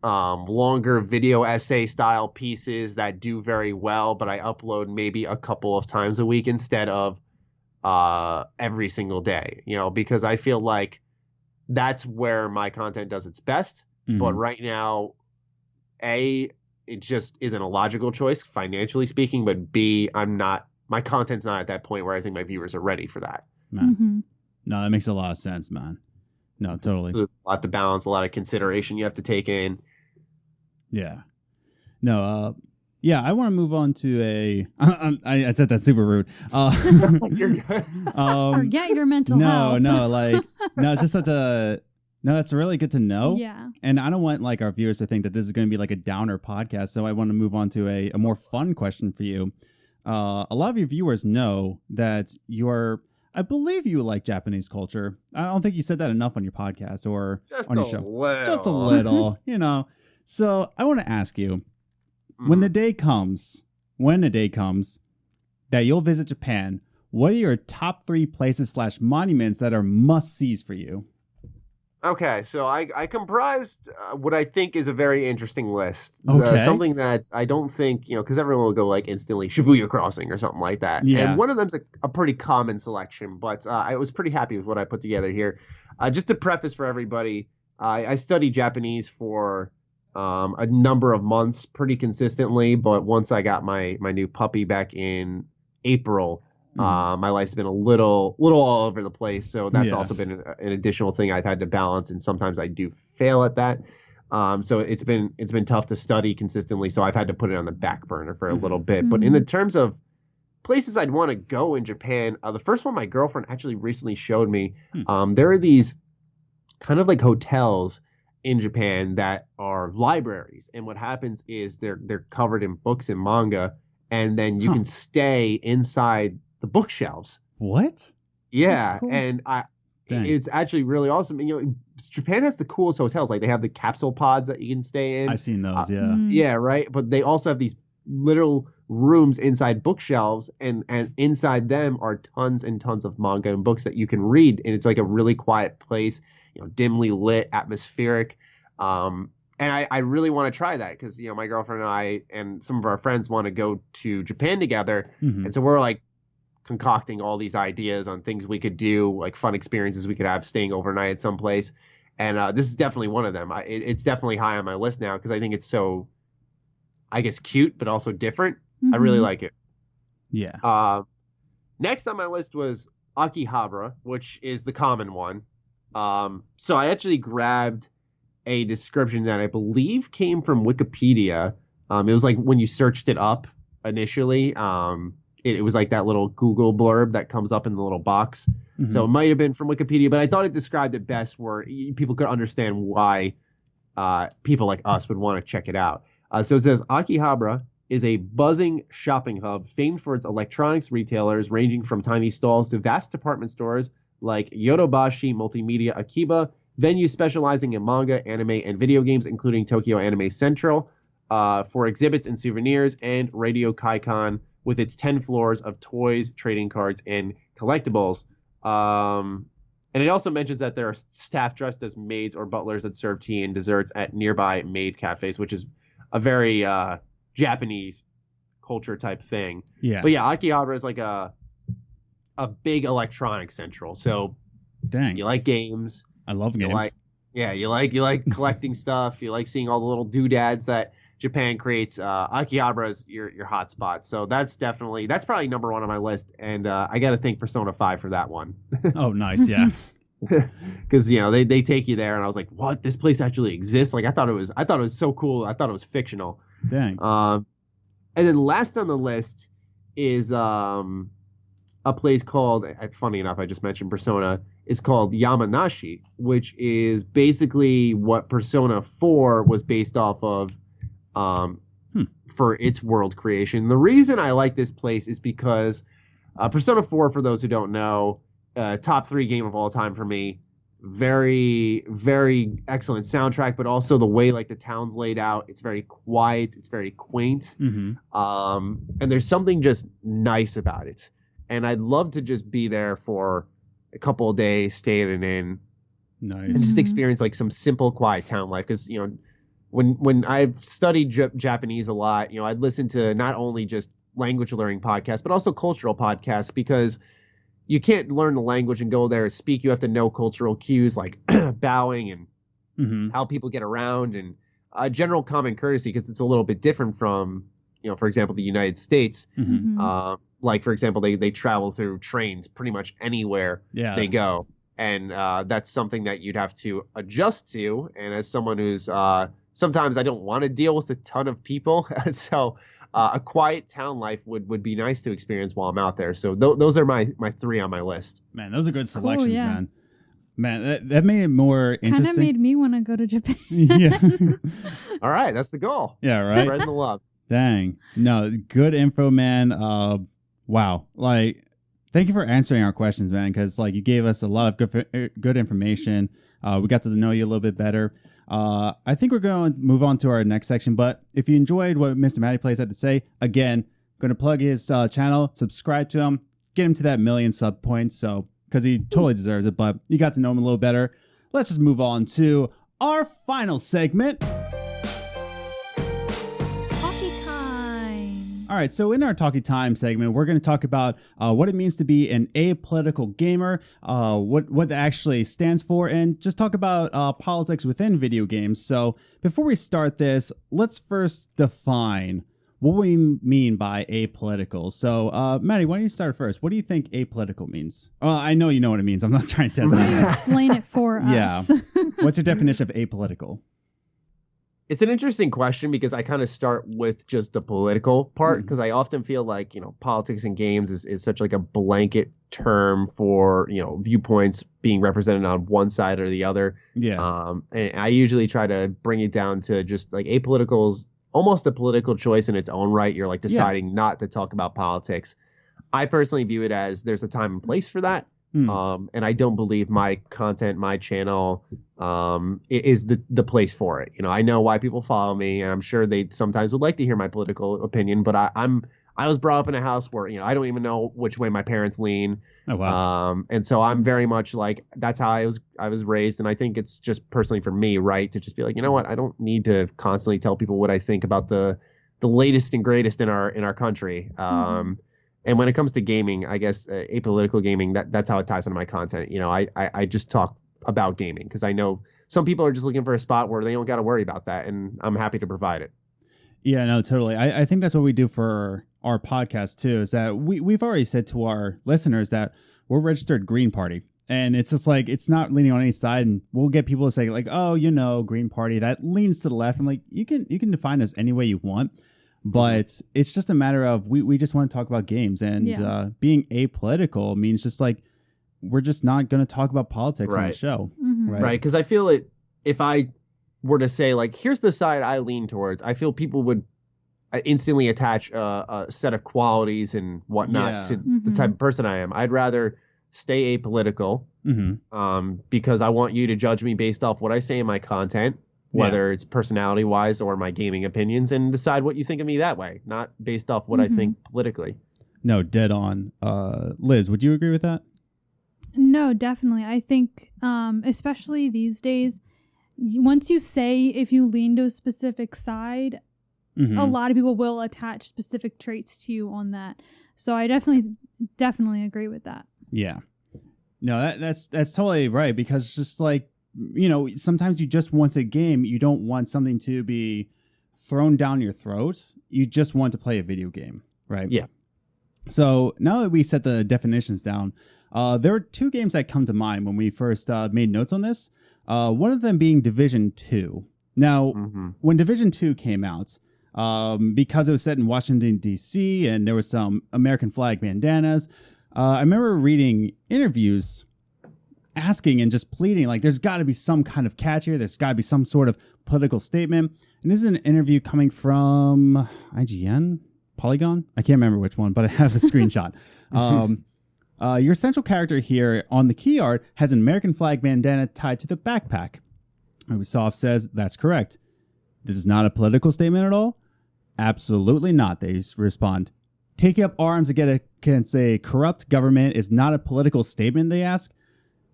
E: longer video essay style pieces that do very well, but I upload maybe a couple of times a week instead of every single day, because I feel like that's where my content does its best. But right now, A, it just isn't a logical choice financially speaking, but B, my content's not at that point where I think my viewers are ready for that.
A: Man. No, that makes a lot of sense, man. No, totally.
E: So there's a lot to balance, a lot of consideration you have to take in.
A: Yeah. No, I want to move on to I said that super rude.
E: You're good.
B: Forget your mental health.
A: No, it's just that's really good to know.
B: Yeah.
A: And I don't want our viewers to think that this is going to be like a downer podcast. So I want to move on to a more fun question for you. A lot of your viewers know that I believe you like Japanese culture. I don't think you said that enough on your podcast or on your show. Just a little, So I want to ask you, when the day comes that you'll visit Japan, what are your top 3 places / monuments that are must-sees for you?
E: Okay, so I comprised what I think is a very interesting list.
A: Okay.
E: Something that I don't think, because everyone will go instantly Shibuya Crossing or something like that.
A: Yeah.
E: And one of them's a pretty common selection, but I was pretty happy with what I put together here. Just to preface for everybody, I studied Japanese for a number of months pretty consistently, but once I got my new puppy back in April, my life's been a little all over the place. So that's also been an additional thing I've had to balance, and sometimes I do fail at that. So it's been tough to study consistently. So I've had to put it on the back burner for a little bit. But in the terms of places I'd want to go in Japan, the first one my girlfriend actually recently showed me. There are these kind of like hotels in Japan that are libraries, and what happens is they're covered in books and manga, and then you can stay inside the bookshelves.
A: What?
E: Yeah,
B: cool.
E: and it's actually really awesome. And, you know, Japan has the coolest hotels. Like they have the capsule pods that you can stay in.
A: I've seen those.
E: Yeah, right. But they also have these little rooms inside bookshelves, and inside them are tons and tons of manga and books that you can read, and it's like a really quiet place. You know, dimly lit, atmospheric. And I really want to try that because, you know, my girlfriend and I and some of our friends want to go to Japan together. And so we're like concocting all these ideas on things we could do, like fun experiences we could have staying overnight at some place. And this is definitely one of them. It's definitely high on my list now because I think it's so, I guess, cute, but also different. I really like it.
A: Yeah.
E: Next on my list was Akihabara, which is the common one. So I actually grabbed a description that I believe came from Wikipedia. It was like when you searched it up initially, it was like that little Google blurb that comes up in the little box. So it might have been from Wikipedia, but I thought it described it best where people could understand why people like us would want to check it out. So it says, Akihabara is a buzzing shopping hub famed for its electronics retailers ranging from tiny stalls to vast department stores like Yodobashi Multimedia Akiba, venues specializing in manga, anime, and video games, including Tokyo Anime Central, for exhibits and souvenirs, and Radio Kaikon with its 10 floors of toys, trading cards, and collectibles. And it also mentions that there are staff dressed as maids or butlers that serve tea and desserts at nearby maid cafes, which is a very Japanese culture type thing.
A: Yeah.
E: But yeah, Akihabara is like a big electronics central. So
A: Dang.
E: you like games.
A: I love games.
E: You like collecting stuff. You like seeing all the little doodads that Japan creates. Akihabara is your hot spot. So that's probably number one on my list. And I got to thank Persona 5 for that one.
A: Oh, nice. Yeah.
E: Because, you know, they take you there, and I was like, what? This place actually exists? Like I thought it was so cool. I thought it was fictional.
A: Dang.
E: And then last on the list is a place called, funny enough, I just mentioned Persona. It's called Yamanashi, which is basically what Persona 4 was based off of for its world creation. The reason I like this place is because Persona 4, for those who don't know, top 3 game of all time for me. Very, very excellent soundtrack, but also the way like the town's laid out. It's very quiet. It's very quaint. And there's something just nice about it. And I'd love to just be there for a couple of days, stay in an inn,
A: nice,
E: and just experience like some simple, quiet town life. Because, you know, when I've studied Japanese a lot, you know, I'd listen to not only just language learning podcasts, but also cultural podcasts, because you can't learn the language and go there and speak. You have to know cultural cues like bowing and how people get around, and general common courtesy, because it's a little bit different from, you know, for example, the United States. Like, for example, they travel through trains pretty much anywhere they go. And that's something that you'd have to adjust to. And as someone who's sometimes I don't want to deal with a ton of people. So a quiet town life would be nice to experience while I'm out there. So those are my 3 on my list.
A: Man, those are good selections,
B: cool, yeah.
A: man. Man, that made it more interesting.
B: Kind of made me want to go to Japan.
A: Yeah.
E: All right, that's the goal.
A: Yeah, right.
E: Spreading the love.
A: Dang. No, good info, man. Wow. Like, thank you for answering our questions, man, because like you gave us a lot of good information. We got to know you a little bit better. I think we're going to move on to our next section, but if you enjoyed what Mr. Matty Plays had to say, again, going to plug his channel, subscribe to him, get him to that 1 million sub points, so because he totally deserves it, but you got to know him a little better. Let's just move on to our final segment.
B: Coffee time.
A: All right, so in our Talkie Time segment, we're going to talk about what it means to be an apolitical gamer, what that actually stands for, and just talk about politics within video games. So before we start this, let's first define what we mean by apolitical. So, Matty, why don't you start first? What do you think apolitical means? I know you know what it means. I'm not trying to test it.
B: Explain it for
A: Yeah.
B: us.
A: What's your definition of apolitical?
E: It's an interesting question because I kind of start with just the political part because I often feel like, politics in games is such like a blanket term for, viewpoints being represented on one side or the other.
A: Yeah.
E: And I usually try to bring it down to just like apolitical is almost a political choice in its own right. You're like deciding not to talk about politics. I personally view it as there's a time and place for that. And I don't believe my content, my channel, is the place for it. I know why people follow me, and I'm sure they sometimes would like to hear my political opinion. But I was brought up in a house where I don't even know which way my parents lean.
A: Oh wow.
E: And so I'm very much like that's how I was raised, and I think it's just personally for me right to just be like, you know what, I don't need to constantly tell people what I think about the latest and greatest in our country. And when it comes to gaming, I guess apolitical gaming, that's how it ties into my content. I just talk about gaming because I know some people are just looking for a spot where they don't got to worry about that, and I'm happy to provide it.
A: Yeah, no, totally. I think that's what we do for our podcast too, is that we've already said to our listeners that we're registered Green Party. And it's just like, it's not leaning on any side, and we'll get people to say like, oh, Green Party, that leans to the left. I'm like, you can define us any way you want. But it's just a matter of we just want to talk about games, and being apolitical means just like we're just not going to talk about politics on the show.
E: Right. Because I feel it, if I were to say like, here's the side I lean towards, I feel people would instantly attach a set of qualities and whatnot to the type of person I am. I'd rather stay apolitical because I want you to judge me based off what I say in my content, whether it's personality wise or my gaming opinions, and decide what you think of me that way, not based off what I think politically.
A: No, dead on. Liz, would you agree with that?
B: No, definitely. I think, especially these days, once you say if you lean to a specific side, a lot of people will attach specific traits to you on that. So I definitely agree with that.
A: Yeah. No, that's totally right, because it's just like, sometimes you just want a game. You don't want something to be thrown down your throat. You just want to play a video game, right?
E: Yeah.
A: So now that we set the definitions down, there are two games that come to mind when we first made notes on this. One of them being Division 2. Now, when Division 2 came out, because it was set in Washington, D.C., and there was some American flag bandanas, I remember reading interviews asking and just pleading, like, there's got to be some kind of catch here. There's got to be some sort of political statement. And this is an interview coming from IGN? Polygon? I can't remember which one, but I have a screenshot. Your central character here on the key art has an American flag bandana tied to the backpack. Ubisoft says that's correct. This is not a political statement at all? Absolutely not, they respond. Taking up arms against a corrupt government is not a political statement, they ask.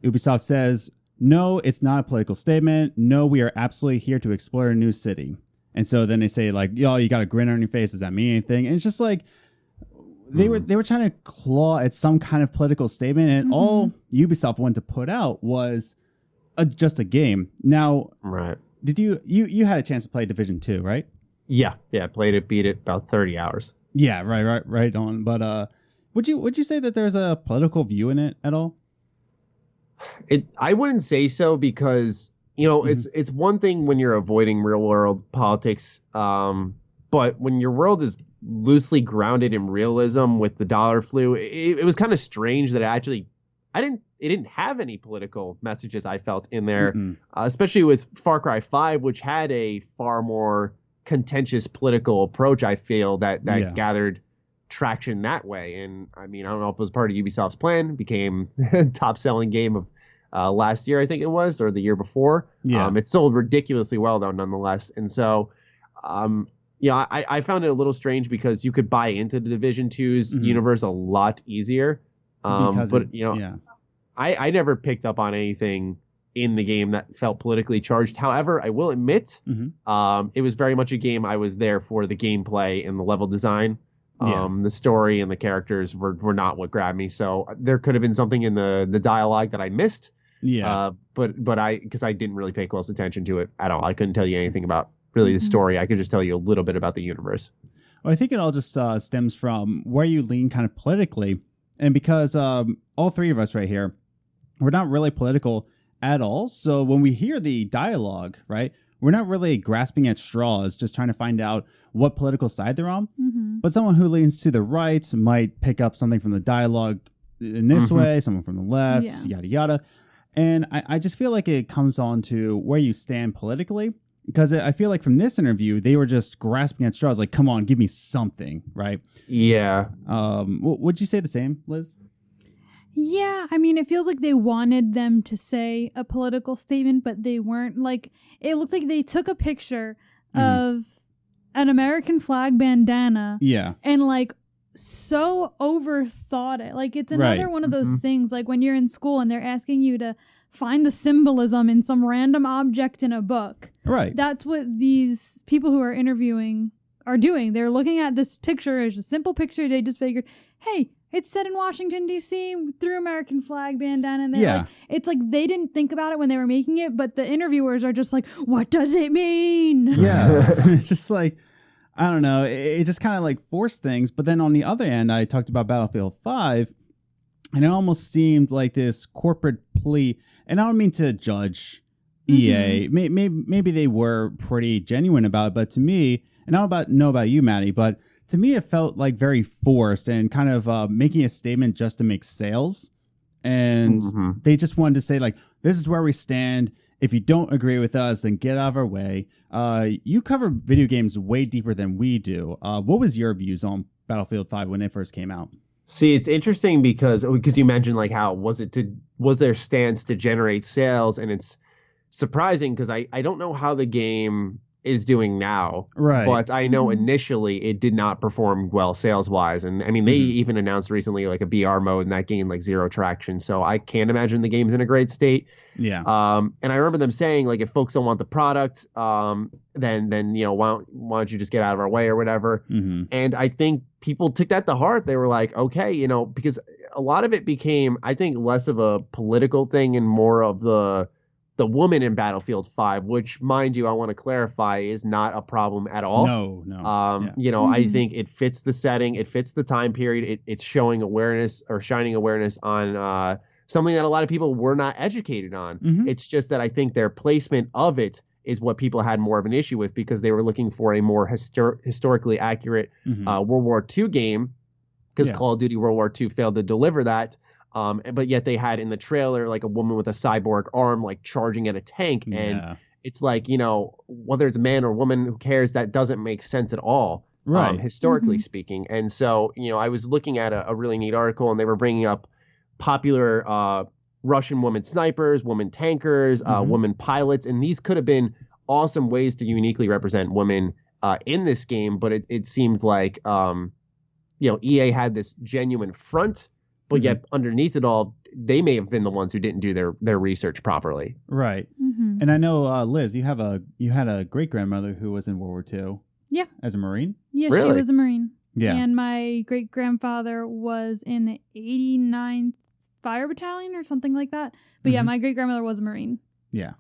A: Ubisoft says, no, it's not a political statement. No, we are absolutely here to explore a new city. And so then they say, like, yo, you got a grin on your face. Does that mean anything? And it's just like, they were trying to claw at some kind of political statement, and all Ubisoft wanted to put out was just a game. Now, did you had a chance to play Division 2, right?
E: Yeah, played it, beat it, about 30 hours.
A: Yeah, right on. But would you say that there's a political view in it at all?
E: I wouldn't say so, because it's one thing when you're avoiding real world politics, but when your world is loosely grounded in realism with the dollar flu, it was kind of strange that it didn't have any political messages, I felt, in there, especially with Far Cry 5, which had a far more contentious political approach, I feel, that gathered traction that way. And I mean, I don't know if it was part of Ubisoft's plan, became top selling game of last year, I think it was, or the year before. It sold ridiculously well, though, nonetheless. And so I found it a little strange because you could buy into the Division 2's universe a lot easier. I never picked up on anything in the game that felt politically charged. However, I will admit, it was very much a game I was there for the gameplay and the level design. The story and the characters were not what grabbed me. So there could have been something in the dialogue that I missed.
A: Yeah.
E: But because I didn't really pay close attention to it at all. I couldn't tell you anything about really the story. I could just tell you a little bit about the universe.
A: Well, I think it all just stems from where you lean kind of politically. And because all three of us right here, we're not really political at all. So when we hear the dialogue, right, we're not really grasping at straws, just trying to find out what political side they're on.
B: Mm-hmm.
A: But someone who leans to the right might pick up something from the dialogue in this way, someone from the left, yada, yada. And I just feel like it comes on to where you stand politically. Because I feel like from this interview, they were just grasping at straws, like, come on, give me something, right?
E: Yeah.
A: Would you say the same, Liz?
B: Yeah, I mean, it feels like they wanted them to say a political statement, but they weren't. Like, it looks like they took a picture of an American flag bandana.
A: Yeah.
B: And, like, so overthought it. Like, it's another one of those things, like, when you're in school and they're asking you to find the symbolism in some random object in a book.
A: Right.
B: That's what these people who are interviewing are doing. They're looking at this picture as a simple picture. They just figured, hey, it's set in Washington, D.C. through American flag bandana. And like, it's like they didn't think about it when they were making it, but the interviewers are just like, what does it mean?
A: Yeah. It's just like, I don't know. It just kind of like forced things. But then on the other end, I talked about Battlefield 5, and it almost seemed like this corporate plea. And I don't mean to judge EA. Maybe they were pretty genuine about it, but to me, and I don't know about you, Matty, but to me, it felt like very forced and kind of making a statement just to make sales. And they just wanted to say, like, this is where we stand. If you don't agree with us, then get out of our way. You cover video games way deeper than we do. What was your views on Battlefield 5 when it first came out?
E: See, it's interesting because you mentioned like how was their stance to generate sales, and it's surprising because I don't know how the game is doing now,
A: right?
E: But I know initially it did not perform well sales wise, and I mean they even announced recently like a BR mode, and that gained like zero traction. So I can't imagine the game's in a great state.
A: Yeah.
E: And I remember them saying like if folks don't want the product, then you know why don't you just get out of our way or whatever. And I think people took that to heart. They were like, okay, you know, because a lot of it became, I think, less of a political thing and more of the woman in Battlefield 5, which, mind you, I want to clarify, is not a problem at all.
A: No.
E: You know, I think it fits the setting, it fits the time period, it's showing awareness or shining awareness on something that a lot of people were not educated on. It's just that I think their placement of it is what people had more of an issue with because they were looking for a more historically accurate World War II game because Call of Duty World War II failed to deliver that. But yet they had in the trailer like a woman with a cyborg arm like charging at a tank. And it's like, you know, whether it's a man or woman, who cares? That doesn't make sense at all, historically speaking. And so, you know, I was looking at a really neat article and they were bringing up popular Russian women snipers, women tankers, women pilots. And these could have been awesome ways to uniquely represent women in this game. But it seemed like, you know, EA had this genuine front. But yet underneath it all, they may have been the ones who didn't do their research properly.
A: Right. And I know, Liz, you had a great grandmother who was in World War II.
B: Yeah.
A: As a Marine?
B: Yeah,
E: really?
B: She was a Marine.
A: Yeah.
B: And my great grandfather was in the 89th Fire Battalion or something like that. But yeah, my great grandmother was a Marine.
A: Yeah.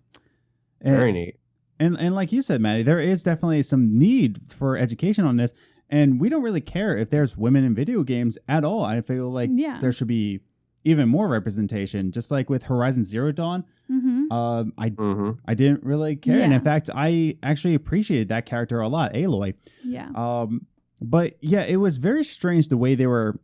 E: Very neat.
A: And like you said, Matty, there is definitely some need for education on this. And we don't really care if there's women in video games at all. I feel like there should be even more representation, just like with Horizon Zero Dawn. I didn't really care. And in fact, I actually appreciated that character a lot, Aloy.
B: Yeah.
A: But yeah, it was very strange the way they were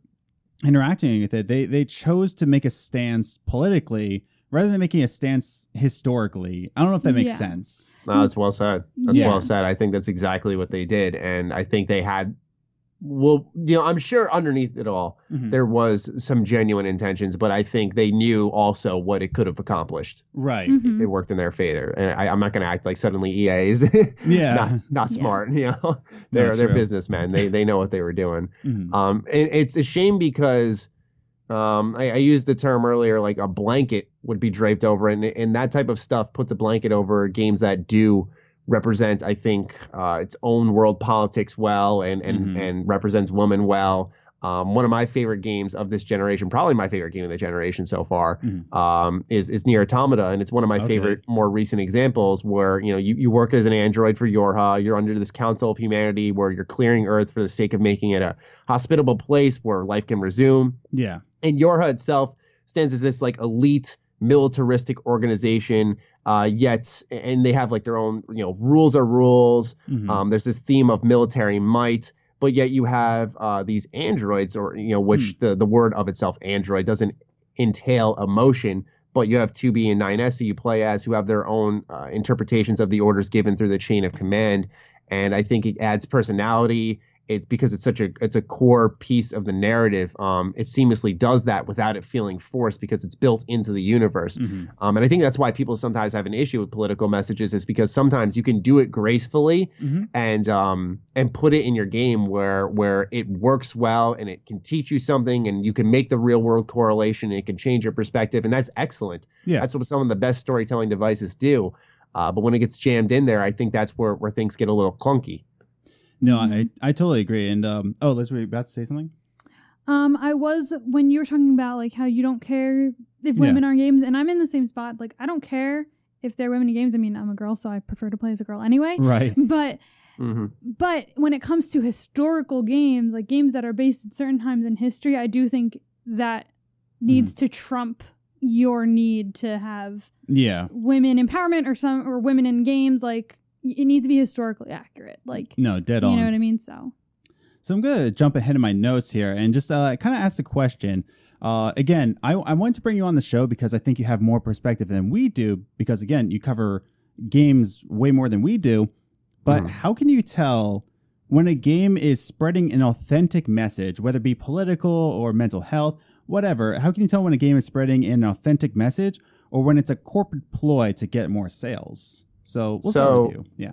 A: interacting with it. They chose to make a stance politically rather than making a stance historically. I don't know if that makes sense.
E: No, that's well said. That's well said. I think that's exactly what they did. And I think they had, well, you know, I'm sure underneath it all, there was some genuine intentions, but I think they knew also what it could have accomplished.
A: Right.
E: If it worked in their favor. And I'm not going to act like suddenly EA is not smart. You know, they're businessmen. They know what they were doing. And it's a shame because I used the term earlier, like a blanket would be draped over it, and that type of stuff puts a blanket over games that do represent, I think, its own world politics well and represents women well. One of my favorite games of this generation, probably my favorite game of the generation so far, is Nier Automata, and it's one of my favorite more recent examples where you work as an android for Yorha. You're under this Council of Humanity where you're clearing Earth for the sake of making it a hospitable place where life can resume.
A: Yeah,
E: and Yorha itself stands as this like elite militaristic organization, yet and they have like their own rules are rules. There's this theme of military might. But yet you have these androids, or which the word of itself, android, doesn't entail emotion. But you have 2B and 9S who you play as, who have their own interpretations of the orders given through the chain of command. And I think it adds personality. It's because it's a core piece of the narrative. It seamlessly does that without it feeling forced because it's built into the universe. And I think that's why people sometimes have an issue with political messages, is because sometimes you can do it gracefully and put it in your game where it works well and it can teach you something and you can make the real world correlation and it can change your perspective. And that's excellent. Yeah. That's what some of the best storytelling devices do. But when it gets jammed in there, I think that's where things get a little clunky.
A: No, I totally agree. And Liz, were you about to say something?
B: I was, when you were talking about like how you don't care if women are in games, and I'm in the same spot. Like, I don't care if they're women in games. I mean, I'm a girl, so I prefer to play as a girl anyway.
A: Right.
B: But when it comes to historical games, like games that are based at certain times in history, I do think that needs to trump your need to have women empowerment or women in games. Like, it needs to be historically accurate. Like,
A: no, dead on.
B: You know what I mean? So
A: I'm going to jump ahead of my notes here and just kind of ask the question. Again, I wanted to bring you on the show because I think you have more perspective than we do. Because, again, you cover games way more than we do. But how can you tell when a game is spreading an authentic message, whether it be political or mental health, whatever? How can you tell when a game is spreading an authentic message or when it's a corporate ploy to get more sales? So we'll start with you. Yeah.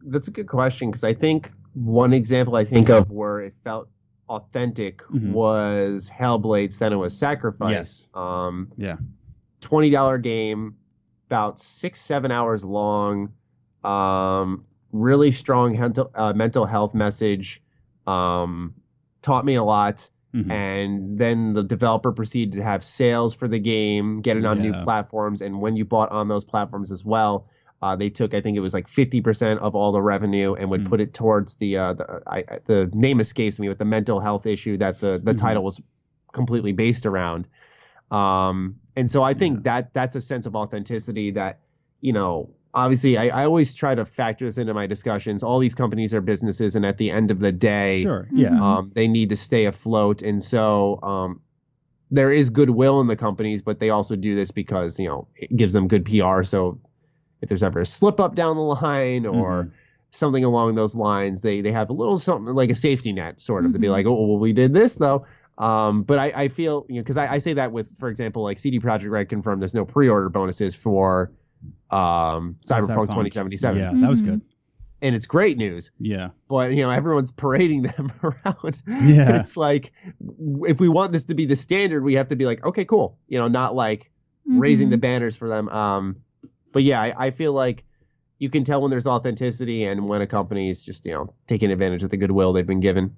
E: That's a good question, because I think one example I think of where it felt authentic was Hellblade: Senua's Sacrifice.
A: Yes.
E: $20 game, about 6-7 hours long. Really strong mental health message. Taught me a lot. And then the developer proceeded to have sales for the game, get it on new platforms. And when you bought on those platforms as well, they took, I think it was like 50% of all the revenue and would put it towards the name escapes me, with the mental health issue that the title was completely based around. And so I think that's a sense of authenticity that, obviously I always try to factor this into my discussions. All these companies are businesses, and at the end of the day, they need to stay afloat. And so there is goodwill in the companies, but they also do this because, it gives them good PR. So if there's ever a slip up down the line or something along those lines, they have a little something like a safety net sort of to be like, oh, well, we did this though. But I feel, because I say that with, for example, like CD Projekt Red confirmed there's no pre-order bonuses for Cyberpunk 2077.
A: Yeah, that was good.
E: And it's great news.
A: Yeah.
E: But, everyone's parading them around.
A: Yeah.
E: It's like, if we want this to be the standard, we have to be like, okay, cool. Not like raising the banners for them. But yeah, I feel like you can tell when there's authenticity and when a company is just, taking advantage of the goodwill they've been given.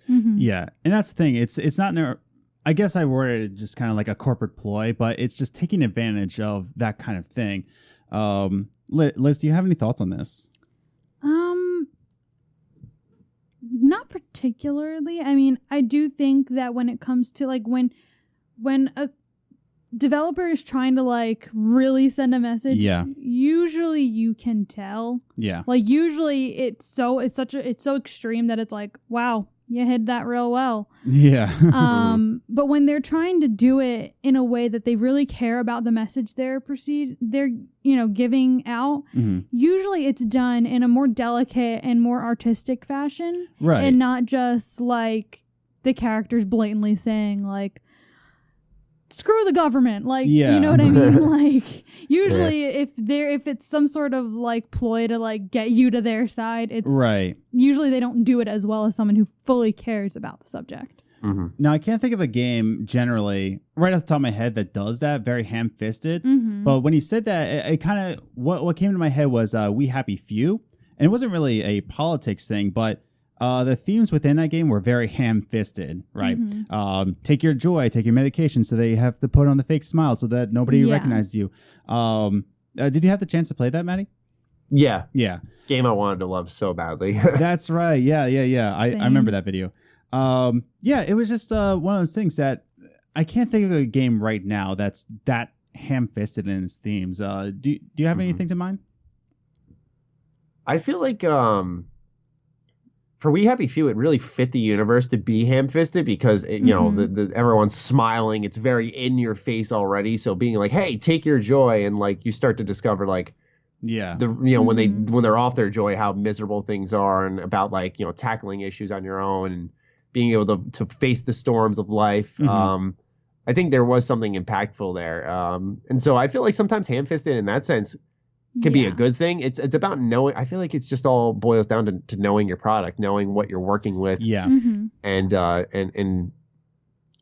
A: Yeah. And that's the thing. It's not, I guess I worded it just kind of like a corporate ploy, but it's just taking advantage of that kind of thing. Liz, do you have any thoughts on this?
B: Not particularly. I mean, I do think that when it comes to like when a developer is trying to like really send a message, usually you can tell. Yeah. Like usually it's so extreme that it's like, wow, you hid that real well.
A: Yeah.
B: But when they're trying to do it in a way that they really care about the message they're giving out, usually it's done in a more delicate and more artistic fashion.
A: Right.
B: And not just like the characters blatantly saying like, screw the government, like, you know what I mean? Like, usually if it's some sort of like ploy to like get you to their side, it's usually they don't do it as well as someone who fully cares about the subject.
A: Now, I can't think of a game generally right off the top of my head that does that, very ham-fisted. But when you said that, it kind of, what came to my head was We Happy Few. And it wasn't really a politics thing, but the themes within that game were very ham-fisted, right? Take your joy, take your medication, so they have to put on the fake smile so that nobody recognizes you. Did you have the chance to play that, Maddie?
E: Yeah.
A: Yeah.
E: Game I wanted to love so badly.
A: That's right. Yeah. I remember that video. Yeah, it was just one of those things that I can't think of a game right now that's that ham-fisted in its themes. Do you have anything to mind?
E: I feel like for We Happy Few, it really fit the universe to be ham-fisted because you know everyone's smiling. It's very in your face already. So being like, "Hey, take your joy," and like you start to discover like, when they're off their joy, how miserable things are, and about like tackling issues on your own and being able to face the storms of life. I think there was something impactful there, and so I feel like sometimes ham-fisted in that sense can be a good thing. It's about knowing. I feel like it's just all boils down to knowing your product, knowing what you're working with, and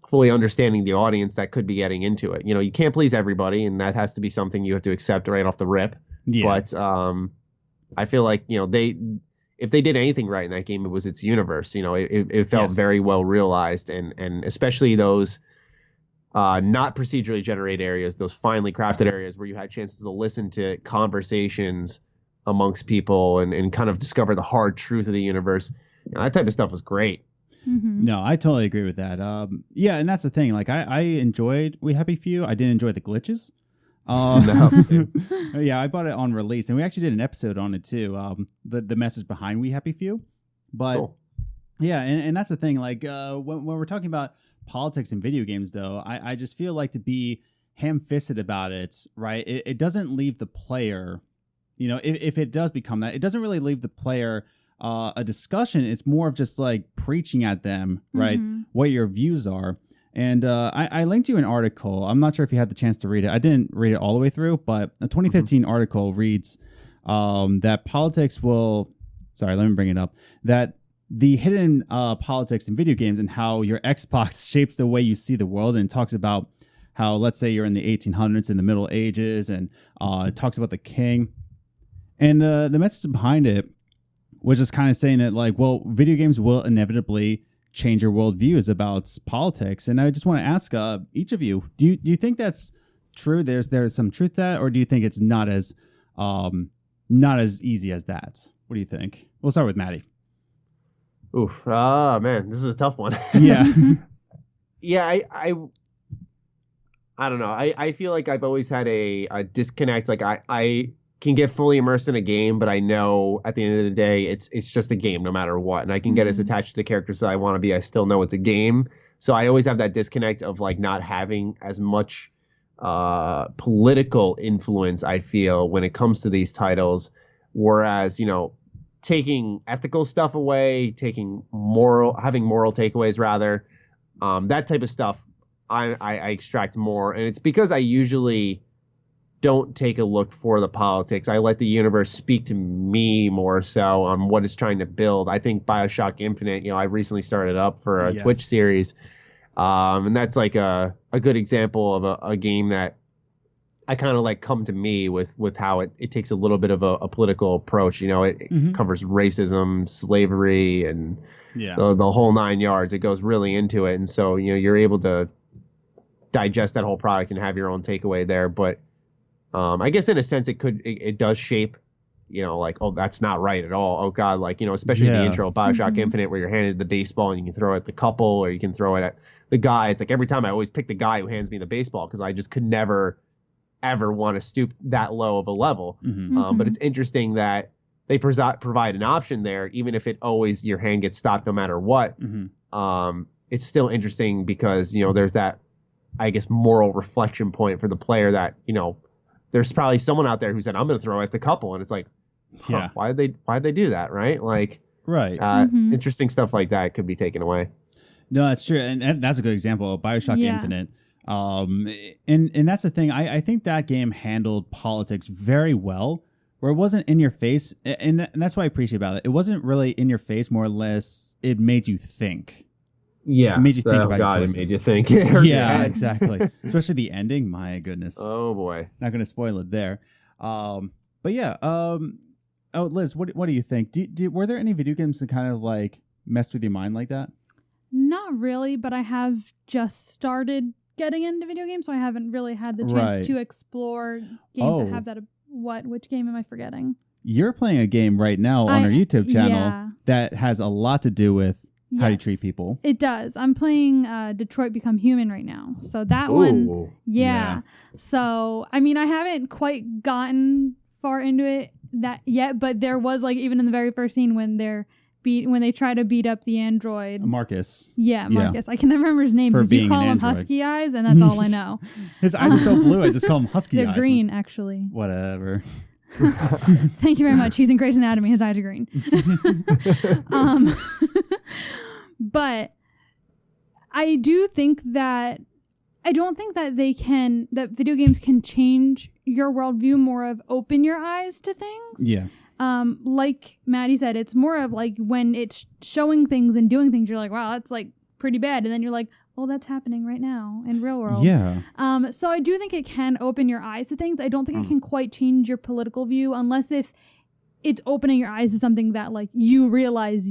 E: fully understanding the audience that could be getting into it. You can't please everybody, and that has to be something you have to accept right off the rip. But I feel like if they did anything right in that game, it was its universe. It felt very well realized, and especially those not procedurally generated areas, those finely crafted areas where you had chances to listen to conversations amongst people and kind of discover the hard truth of the universe. That type of stuff was great.
A: No, I totally agree with that. Yeah, and that's the thing. Like I enjoyed We Happy Few. I didn't enjoy the glitches. Yeah, I bought it on release, and we actually did an episode on it too. The message behind We Happy Few, but yeah, and that's the thing. Like when we're talking about politics in video games, though, I just feel like to be ham-fisted about it, right? It doesn't leave the player, if it does become that, it doesn't really leave the player a discussion. It's more of just like preaching at them, right? What your views are. And I linked you an article. I'm not sure if you had the chance to read it. I didn't read it all the way through, but a 2015 article reads that politics will... Sorry, let me bring it up. That the hidden politics in video games and how your Xbox shapes the way you see the world. And it talks about how, let's say you're in the 1800s in the Middle Ages, and it talks about the king. And the message behind it was just kind of saying that, like, well, video games will inevitably change your worldviews about politics. And I just want to ask each of you, do you think that's true? There's some truth to that, or do you think it's not as easy as that? What do you think? We'll start with Maddie.
E: Oof. Man, this is a tough one.
A: Yeah.
E: Yeah, I don't know. I feel like I've always had a disconnect. Like I can get fully immersed in a game, but I know at the end of the day, it's just a game no matter what. And I can get as attached to the characters that I want to be. I still know it's a game. So I always have that disconnect of like not having as much political influence, I feel, when it comes to these titles. Whereas, taking ethical stuff away, having moral takeaways rather, that type of stuff, I extract more. And it's because I usually don't take a look for the politics. I let the universe speak to me more so on what it's trying to build. I think BioShock Infinite, I recently started up for a Twitch series. And that's like a good example of a game that I kind of like come to me with how it takes a little bit of a political approach. It covers racism, slavery, and the whole 9 yards. It goes really into it. And so, you're able to digest that whole product and have your own takeaway there. But I guess in a sense it does shape, like, oh, that's not right at all. Oh God. Like, especially the intro of BioShock Infinite, where you're handed the baseball and you can throw it at the couple, or you can throw it at the guy. It's like every time I always pick the guy who hands me the baseball, because I just could never ever want to stoop that low of a level. But it's interesting that they provide an option there, even if your hand gets stopped no matter what. It's still interesting because, there's that, I guess, moral reflection point for the player that, there's probably someone out there who said, I'm going to throw at the couple. And it's like, why'd they do that? Right. Like, interesting stuff like that could be taken away.
A: No, that's true. And that's a good example of BioShock Infinite. And that's the thing. I think that game handled politics very well, where it wasn't in your face. And that's what I appreciate about it. It wasn't really in your face, more or less. It made you think.
E: Yeah.
A: It made you think
E: Oh,
A: about
E: God,
A: your
E: it
A: choices.
E: made you think.
A: Yeah, exactly. Especially the ending. My goodness.
E: Oh, boy.
A: Not going to spoil it there. But yeah. Oh, Liz, what do you think? Were there any video games that kind of like messed with your mind like that?
B: Not really, but I have just started getting into video games, so I haven't really had the chance to explore games that have that. Which game am I forgetting?
A: You're playing a game right now on our YouTube channel
B: yeah.
A: that has a lot to do with how you treat people.
B: It does. I'm playing Detroit Become Human right now. So that
E: Ooh.
B: one, yeah. So, I mean, I haven't quite gotten far into it that yet, but there was like even in the very first scene when they try to beat up the android.
A: Marcus.
B: Yeah, Marcus. Yeah. I can never remember his name because you call him Husky Eyes, and that's all I know.
A: His eyes are so blue, I just call him Husky Eyes.
B: They're green, actually.
A: Whatever.
B: Thank you very much. He's in Grey's Anatomy. His eyes are green. But I do think that I don't think that that video games can change your worldview, more of open your eyes to things.
A: Yeah.
B: Like Maddie said, it's more of like when it's showing things and doing things, you're like, wow, that's like pretty bad. And then you're like, well, that's happening right now in real world.
A: Yeah.
B: So I do think it can open your eyes to things. I don't think it can quite change your political view unless if it's opening your eyes to something that like you realize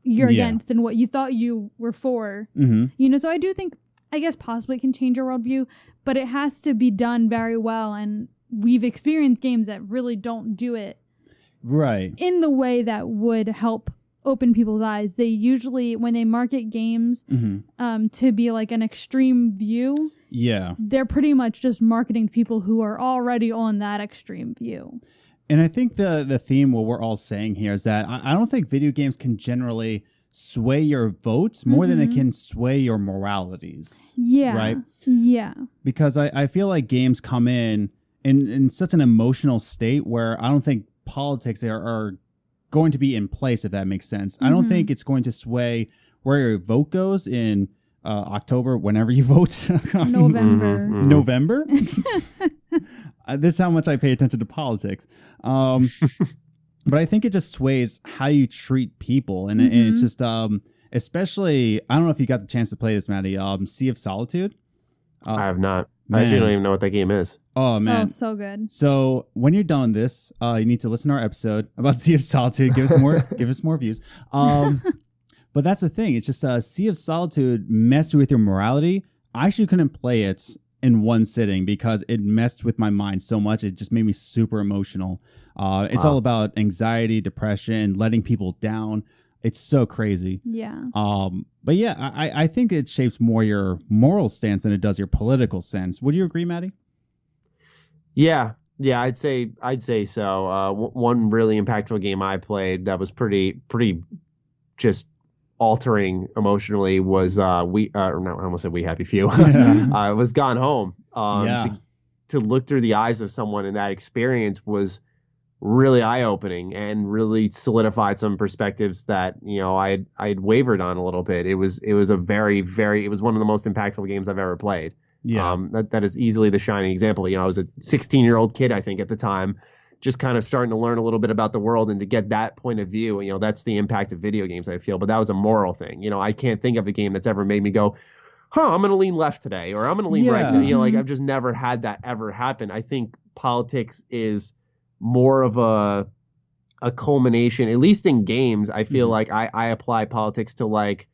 B: you're against and what you thought you were for.
A: Mm-hmm.
B: You know, so I do think, I guess possibly it can change your worldview, but it has to be done very well. And we've experienced games that really don't do it
A: right
B: in the way that would help open people's eyes. They usually, when they market games to be like an extreme view, they're pretty much just marketing to people who are already on that extreme view.
A: And I think the theme, what we're all saying here, is that I don't think video games can generally sway your votes more than it can sway your moralities.
B: Yeah.
A: Right?
B: Yeah.
A: Because I feel like games come in such an emotional state where I don't think politics are going to be in place, if that makes sense. I don't think it's going to sway where your vote goes in October, whenever you vote.
B: November.
A: November? This is how much I pay attention to politics. But I think it just sways how you treat people. And it's just, especially, I don't know if you got the chance to play this, Maddie, Sea of Solitude.
E: I have not.
A: Man.
E: I actually don't even know what that game is.
A: Oh, man.
B: Oh, so good.
A: So when you're done with this, you need to listen to our episode about Sea of Solitude. Give us more views. But that's the thing. It's just Sea of Solitude messed with your morality. I actually couldn't play it in one sitting because it messed with my mind so much. It just made me super emotional. It's all about anxiety, depression, letting people down. It's so crazy.
B: Yeah.
A: But yeah, I think it shapes more your moral stance than it does your political sense. Would you agree, Maddie?
E: Yeah, I'd say so. One really impactful game I played that was pretty just altering emotionally was We Happy Few. It was Gone Home. To look through the eyes of someone in that experience was really eye-opening and really solidified some perspectives that I had wavered on a little bit. It was a very, very, it was one of the most impactful games I've ever played.
A: Yeah.
E: That is easily the shining example. I was a 16-year-old kid, I think, at the time, just kind of starting to learn a little bit about the world, and to get that point of view, that's the impact of video games, I feel. But that was a moral thing. I can't think of a game that's ever made me go, I'm going to lean left today, or I'm going to lean right today. Like, I've just never had that ever happen. I think politics is more of a culmination, at least in games. I feel like I apply politics to like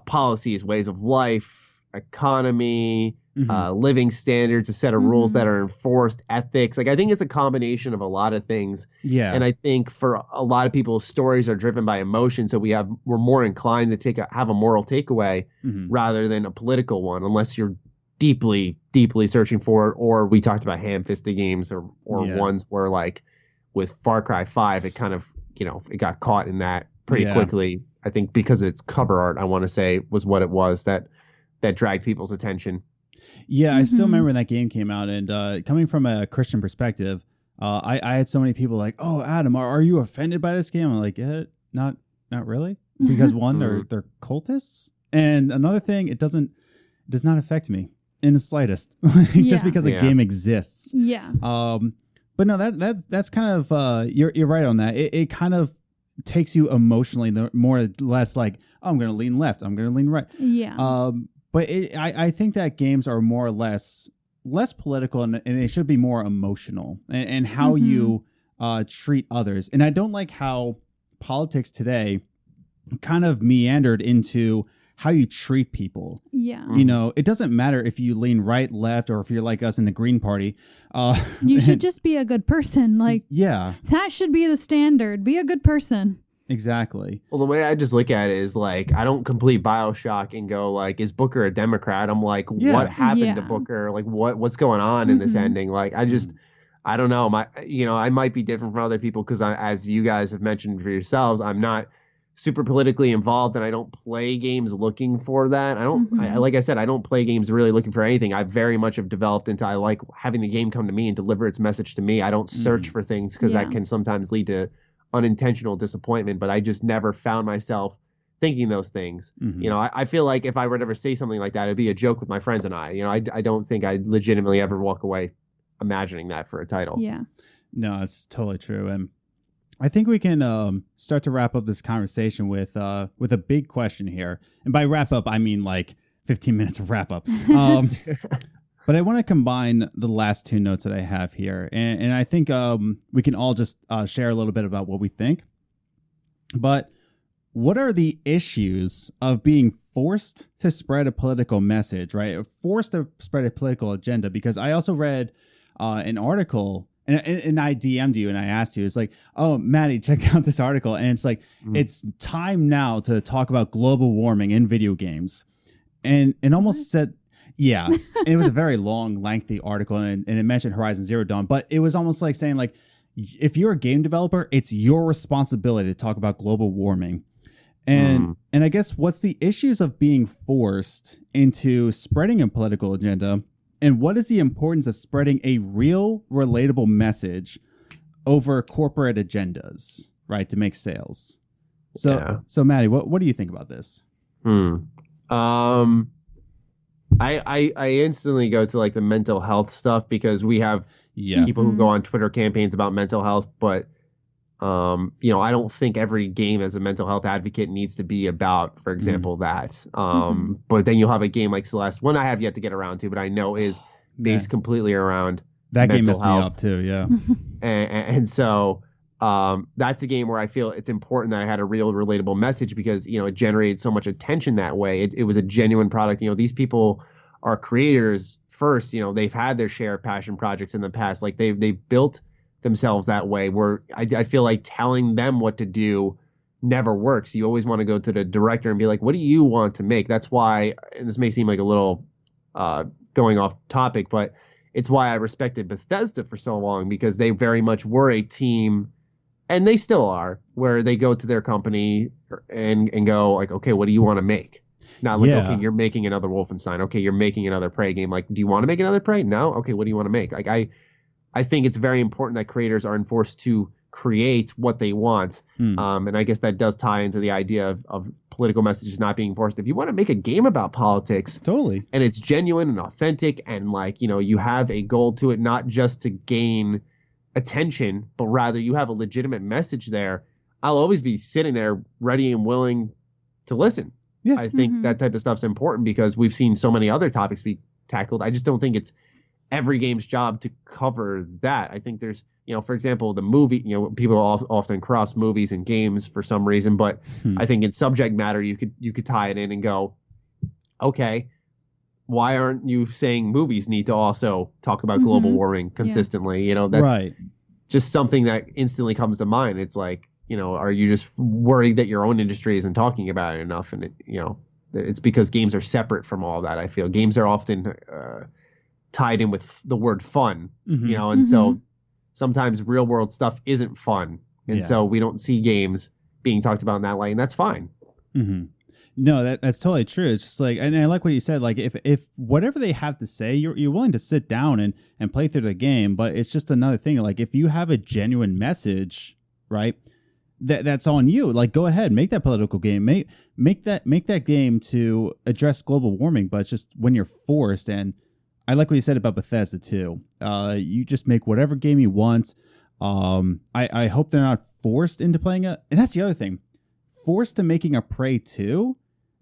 E: policies, ways of life, economy, living standards, a set of rules that are enforced, ethics. Like, I think it's a combination of a lot of things.
A: Yeah.
E: And I think for a lot of people, stories are driven by emotion, so we're more inclined to have a moral takeaway rather than a political one, unless you're deeply searching for it. Or we talked about ham-fisted games or ones where, like with Far Cry 5, it kind of it got caught in that pretty quickly. I think because of its cover art, I want to say, was what it was that dragged people's attention.
A: Yeah, I still remember when that game came out, and coming from a Christian perspective, I had so many people like, "Oh, Adam, are you offended by this game?" I'm like, not really, because one, they're cultists, and another thing, it does not affect me in the slightest, just because a game exists.
B: Yeah.
A: But no, that's kind of you're right on that. It kind of takes you emotionally, more or less like, oh, I'm going to lean left, I'm going to lean right.
B: Yeah.
A: But I think that games are more or less political, and they should be more emotional, and how you treat others. And I don't like how politics today kind of meandered into how you treat people.
B: Yeah.
A: You know, it doesn't matter if you lean right, left, or if you're like us in the Green Party.
B: You should just be a good person. Like,
A: yeah,
B: that should be the standard. Be a good person.
A: exactly.
E: Well, the way I just look at it is like, I don't complete BioShock and go like, is Booker a Democrat? I'm like,
A: Yeah.
E: what happened to
B: Yeah.
E: Booker? Like, what's going on in this ending? Like, I don't know. I might be different from other people because as you guys have mentioned for yourselves, I'm not super politically involved, and I don't play games looking for that. Like I said, I don't play games really looking for anything. I very much have developed into, I like having the game come to me and deliver its message to me. I don't search for things because that can sometimes lead to unintentional disappointment, but I just never found myself thinking those things. You know, I feel like if I were to ever say something like that, it'd be a joke with my friends and I. You know, I don't think I'd legitimately ever walk away imagining that for a title.
B: Yeah.
A: No, it's totally true. And I think we can start to wrap up this conversation with a big question here. And by wrap up, I mean like 15 minutes of wrap up. But I want to combine the last two notes that I have here. And I think we can all just share a little bit about what we think. But what are the issues of being forced to spread a political message, right? Forced to spread a political agenda? Because I also read an article, and I DM'd you and I asked you, it's like, oh, Matty, check out this article. And it's like, it's time now to talk about global warming in video games. And almost said, yeah, it was a very long, lengthy article, and it mentioned Horizon Zero Dawn, but it was almost like saying, like, if you're a game developer, it's your responsibility to talk about global warming. And I guess what's the issues of being forced into spreading a political agenda? And what is the importance of spreading a real, relatable message over corporate agendas, right, to make sales? So Matty, what do you think about this?
E: I instantly go to like the mental health stuff because we have people who go on Twitter campaigns about mental health, but you know, I don't think every game as a mental health advocate needs to be about, for example, that. But then you'll have a game like Celeste, one I have yet to get around to, but I know is based completely around
A: that game
E: mental
A: messed me
E: health.
A: up too, yeah.
E: And so that's a game where I feel it's important that I had a real relatable message because, you know, it generated so much attention that way. It was a genuine product. You know, these people are creators first. You know, they've had their share of passion projects in the past. Like they built themselves that way, where I feel like telling them what to do never works. You always want to go to the director and be like, what do you want to make? That's why, and this may seem like a little going off topic, but it's why I respected Bethesda for so long, because they very much were a team, and they still are, where they go to their company and go like, okay, what do you want to make? Not like, okay, you're making another Wolfenstein. Okay, you're making another Prey game. Like, do you want to make another Prey? No? Okay, what do you want to make? Like, I think it's very important that creators are enforced to create what they want. And I guess that does tie into the idea of political messages not being enforced. If you want to make a game about politics,
A: totally, and
E: it's genuine and authentic, and like, you know, you have a goal to it, not just to gain attention, but rather you have a legitimate message there, I'll always be sitting there ready and willing to listen. Yeah. I think that type of stuff's important because we've seen so many other topics be tackled. I just don't think it's every game's job to cover that. I think there's, you know, for example, the movie, you know, people often cross movies and games for some reason, but I think in subject matter, you could tie it in and go, okay, why aren't you saying movies need to also talk about global warming consistently? You know, that's just something that instantly comes to mind. It's like, you know, are you just worried that your own industry isn't talking about it enough? And, you know, it's because games are separate from all that. I feel games are often tied in with the word fun, you know, and so sometimes real world stuff isn't fun. And so we don't see games being talked about in that light, and that's fine.
A: No, that's totally true. It's just like, and I like what you said, like if whatever they have to say, you're willing to sit down and play through the game, but it's just another thing. Like if you have a genuine message, right, that's on you. Like go ahead, make that political game, make that game to address global warming, but it's just when you're forced. And I like what you said about Bethesda too. You just make whatever game you want. I hope they're not forced into playing it. And that's the other thing. Forced to making a Prey 2,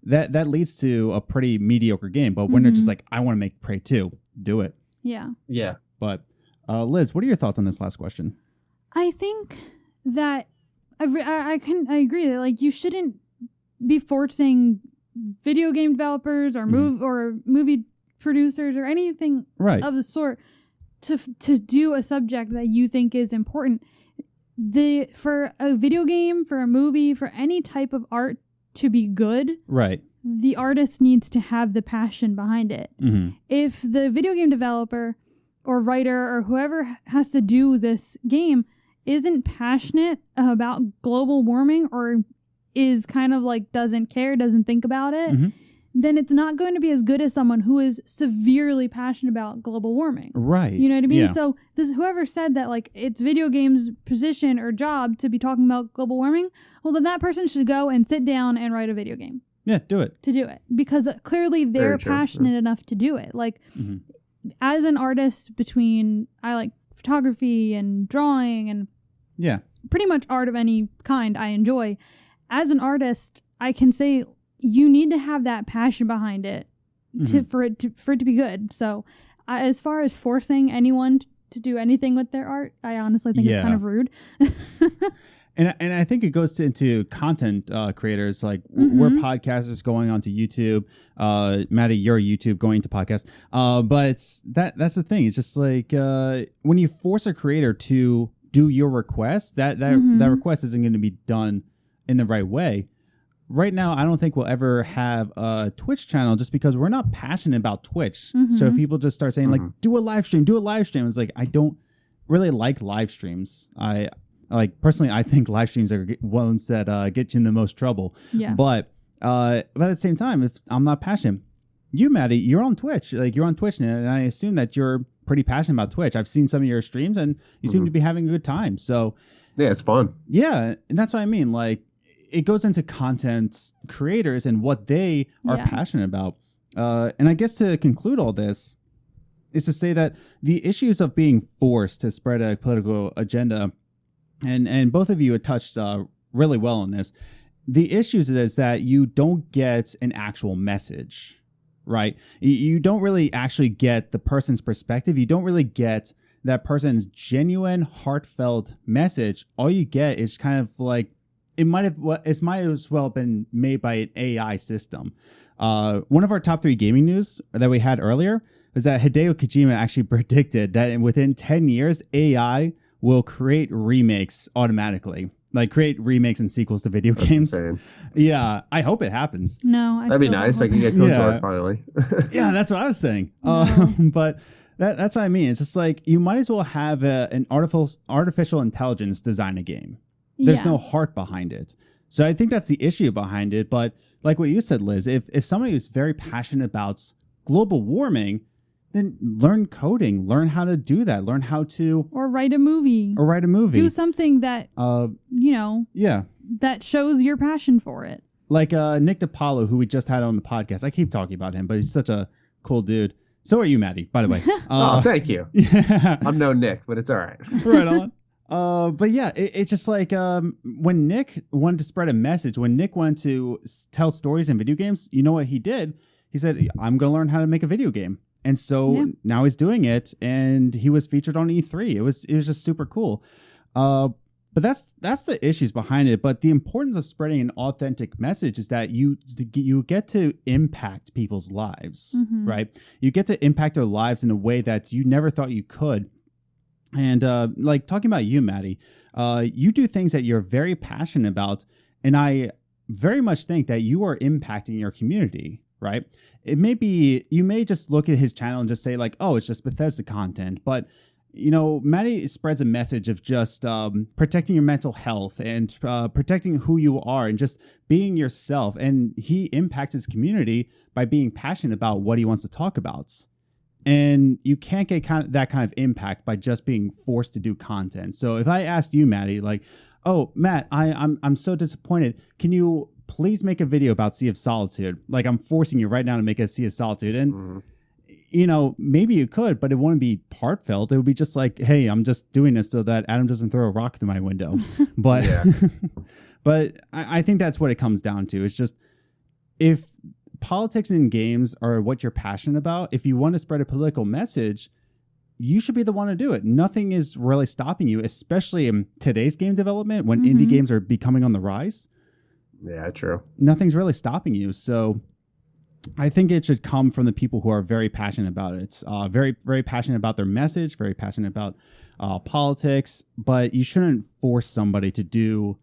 A: that leads to a pretty mediocre game. But when they're just like, I want to make Prey 2, do it.
B: Yeah.
E: Yeah.
A: But Liz, what are your thoughts on this last question?
B: I think that I agree that like you shouldn't be forcing video game developers or movie producers or anything of the sort to do a subject that you think is important. For a video game, for a movie, for any type of art to be good,
A: right,
B: the artist needs to have the passion behind it.
A: Mm-hmm.
B: If the video game developer or writer or whoever has to do this game isn't passionate about global warming or is kind of like doesn't care, doesn't think about it, then it's not going to be as good as someone who is severely passionate about global warming.
A: Right.
B: You know what I mean?
A: Yeah.
B: So whoever said that like it's video games' position or job to be talking about global warming, well then that person should go and sit down and write a video game.
A: Yeah, do it.
B: To do it. Because clearly they're passionate enough to do it. Like as an artist I like photography and drawing and pretty much art of any kind I enjoy. As an artist, I can say you need to have that passion behind it for it to be good. So as far as forcing anyone to do anything with their art, I honestly think it's kind of rude.
A: And I think it goes into content creators, like we're podcasters going onto YouTube. Matty, you're YouTube going to podcast. But that's the thing. It's just like when you force a creator to do your request, that request isn't going to be done in the right way. Right now, I don't think we'll ever have a Twitch channel just because we're not passionate about Twitch. So if people just start saying like, do a live stream, it's like, I don't really like live streams. Personally, I think live streams are ones that get you in the most trouble.
B: Yeah.
A: But at the same time, if I'm not passionate, you, Matty, you're on Twitch. Like you're on Twitch, and I assume that you're pretty passionate about Twitch. I've seen some of your streams, and you seem to be having a good time. So
E: yeah, it's fun.
A: Yeah, and that's what I mean. Like it goes into content creators and what they are passionate about. And I guess to conclude all this is to say that the issues of being forced to spread a political agenda, and both of you had touched really well on this. The issues is that you don't get an actual message, right? You don't really actually get the person's perspective. You don't really get that person's genuine, heartfelt message. All you get is kind of like, it might as well have been made by an AI system. One of our top 3 gaming news that we had earlier was that Hideo Kojima actually predicted that within 10 years, AI will create remakes automatically. Like create remakes and sequels to video games.
E: Insane.
A: Yeah, I hope it happens.
B: No,
E: that'd be nice. I can get KOTOR finally.
A: Yeah, that's what I was saying.
B: No.
A: But that's what I mean. It's just like you might as well have an artificial intelligence design a game. There's no heart behind it. So I think that's the issue behind it. But like what you said, Liz, if somebody is very passionate about global warming, then learn coding, learn how to do that, learn how to...
B: Or write a movie. Do something that, that shows your passion for it.
A: Like Nick DiPaolo, who we just had on the podcast. I keep talking about him, but he's such a cool dude. So are you, Matty, by the way.
E: Oh, thank you.
A: Yeah.
E: I'm no Nick, but it's all right.
A: Right on. But yeah, it's just like when Nick wanted to spread a message, when Nick wanted to tell stories in video games, you know what he did? He said, I'm going to learn how to make a video game. And so now he's doing it, and he was featured on E3. It was just super cool. But that's the issues behind it. But the importance of spreading an authentic message is that you get to impact people's lives, right? You get to impact their lives in a way that you never thought you could. And like talking about you, Matty, you do things that you're very passionate about, and I very much think that you are impacting your community, right? It may be, you may just look at his channel and just say like, oh, it's just Bethesda content. But, you know, Matty spreads a message of just protecting your mental health and protecting who you are and just being yourself. And he impacts his community by being passionate about what he wants to talk about. And you can't get that kind of impact by just being forced to do content. So if I asked you, Matty, like, oh, Matt, I'm so disappointed. Can you please make a video about Sea of Solitude? Like, I'm forcing you right now to make a Sea of Solitude. And maybe you could, but it wouldn't be heartfelt. It would be just like, hey, I'm just doing this so that Adam doesn't throw a rock through my window. But but I think that's what it comes down to. It's just, if politics in games are what you're passionate about, if you want to spread a political message, you should be the one to do it. Nothing is really stopping you, especially in today's game development when indie games are becoming on the rise.
E: Yeah, true.
A: Nothing's really stopping you. So I think it should come from the people who are very passionate about it. Very, very passionate about their message, very passionate about politics, but you shouldn't force somebody to do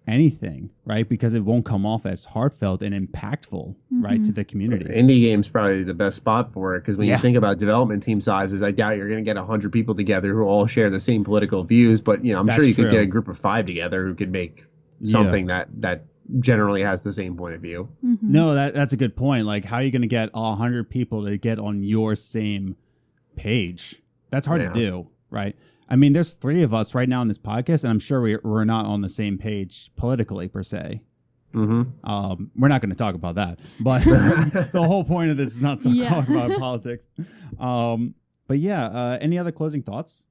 A: anything, right? Because it won't come off as heartfelt and impactful, right, to the community.
E: Indie game's probably the best spot for it, because when you think about development team sizes, I doubt you're going to get 100 people together who all share the same political views, but I'm sure you could get a group of 5 together who could make something that generally has the same point of view.
A: No, that's a good point. Like, how are you going to get 100 people to get on your same page? That's hard to do, right? I mean, there's 3 of us right now on this podcast, and I'm sure we're not on the same page politically per se. We're not going to talk about that, but the whole point of this is not to talk about politics. But any other closing thoughts?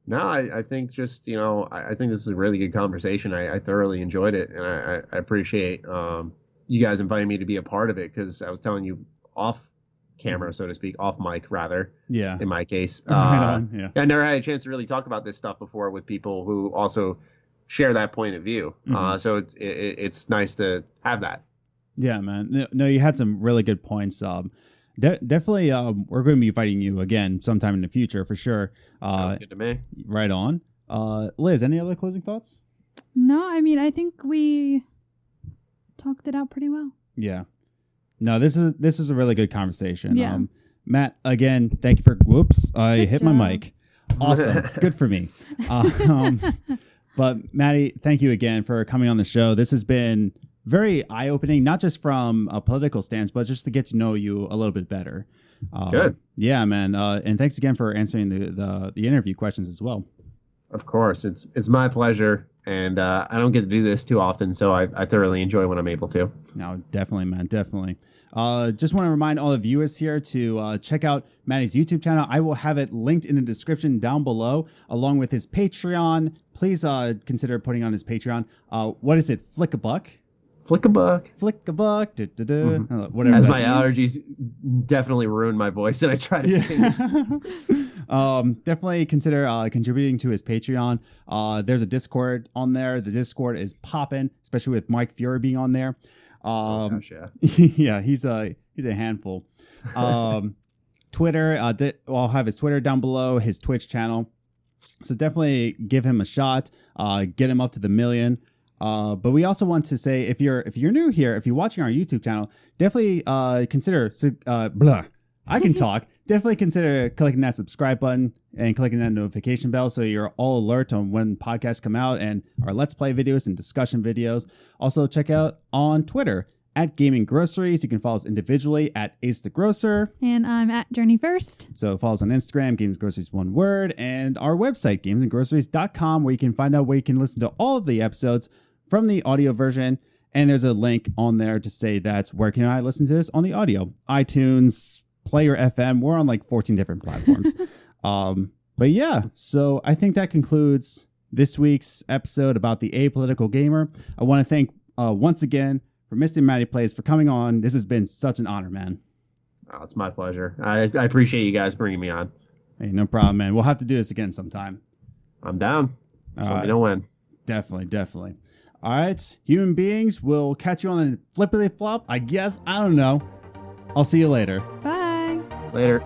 E: No, I think just, I think this is a really good conversation. I thoroughly enjoyed it, and I appreciate you guys inviting me to be a part of it, because I was telling you off camera, so to speak, off mic rather. Yeah. In my case. I never had a chance to really talk about this stuff before with people who also share that point of view. So it's nice to have that.
A: Yeah, man. No, you had some really good points. Definitely, we're going to be inviting you again sometime in the future for sure.
E: Sounds good to me.
A: Right on. Liz, any other closing thoughts?
B: No, I mean, I think we talked it out pretty well.
A: Yeah. No, this is a really good conversation.
B: Yeah.
A: Matt, again, thank you for. Whoops, I hit my mic. Awesome, good for me. But Matty, thank you again for coming on the show. This has been very eye-opening, not just from a political stance, but just to get to know you a little bit better.
E: Good.
A: Yeah, man. And thanks again for answering the interview questions as well.
E: Of course, it's my pleasure, and I don't get to do this too often, so I thoroughly enjoy when I'm able to.
A: No, definitely, man, definitely. Just want to remind all the viewers here to check out Matty's YouTube channel. I will have it linked in the description down below, along with his Patreon. Please consider putting on his Patreon. What is it? Flick a buck?
E: Flick a buck.
A: Flick a buck. Whatever.
E: As my allergies definitely ruin my voice, and I try to sing.
A: Definitely consider contributing to his Patreon. There's a Discord on there. The Discord is popping, especially with Mike Fury being on there. Yeah, he's a handful. Twitter, I'll have his Twitter down below, his Twitch channel. So definitely give him a shot. Get him up to the 1 million. But we also want to say, if you're new here, if you're watching our YouTube channel, definitely consider I can talk. Definitely consider clicking that subscribe button and clicking that notification bell so you're all alert on when podcasts come out and our Let's Play videos and discussion videos. Also, check out on Twitter at Gaming Groceries. You can follow us individually at Ace the Grocer.
B: And I'm at Journey First.
A: So follow us on Instagram, Games Groceries, one word, and our website, gamesandgroceries.com, where you can find out where you can listen to all of the episodes from the audio version. And there's a link on there to say that's where can I listen to this on the audio. iTunes, Player FM. We're on like 14 different platforms. But yeah, so I think that concludes this week's episode about the Apolitical Gamer. I want to thank once again for MrMattyPlays for coming on. This has been such an honor, man.
E: Oh, it's my pleasure. I appreciate you guys bringing me on.
A: Hey, no problem, man. We'll have to do this again sometime.
E: I'm down. Just let me know when.
A: Definitely. All right, human beings, we'll catch you on the flippity flop, I guess. I don't know. I'll see you later.
B: Bye.
E: Later.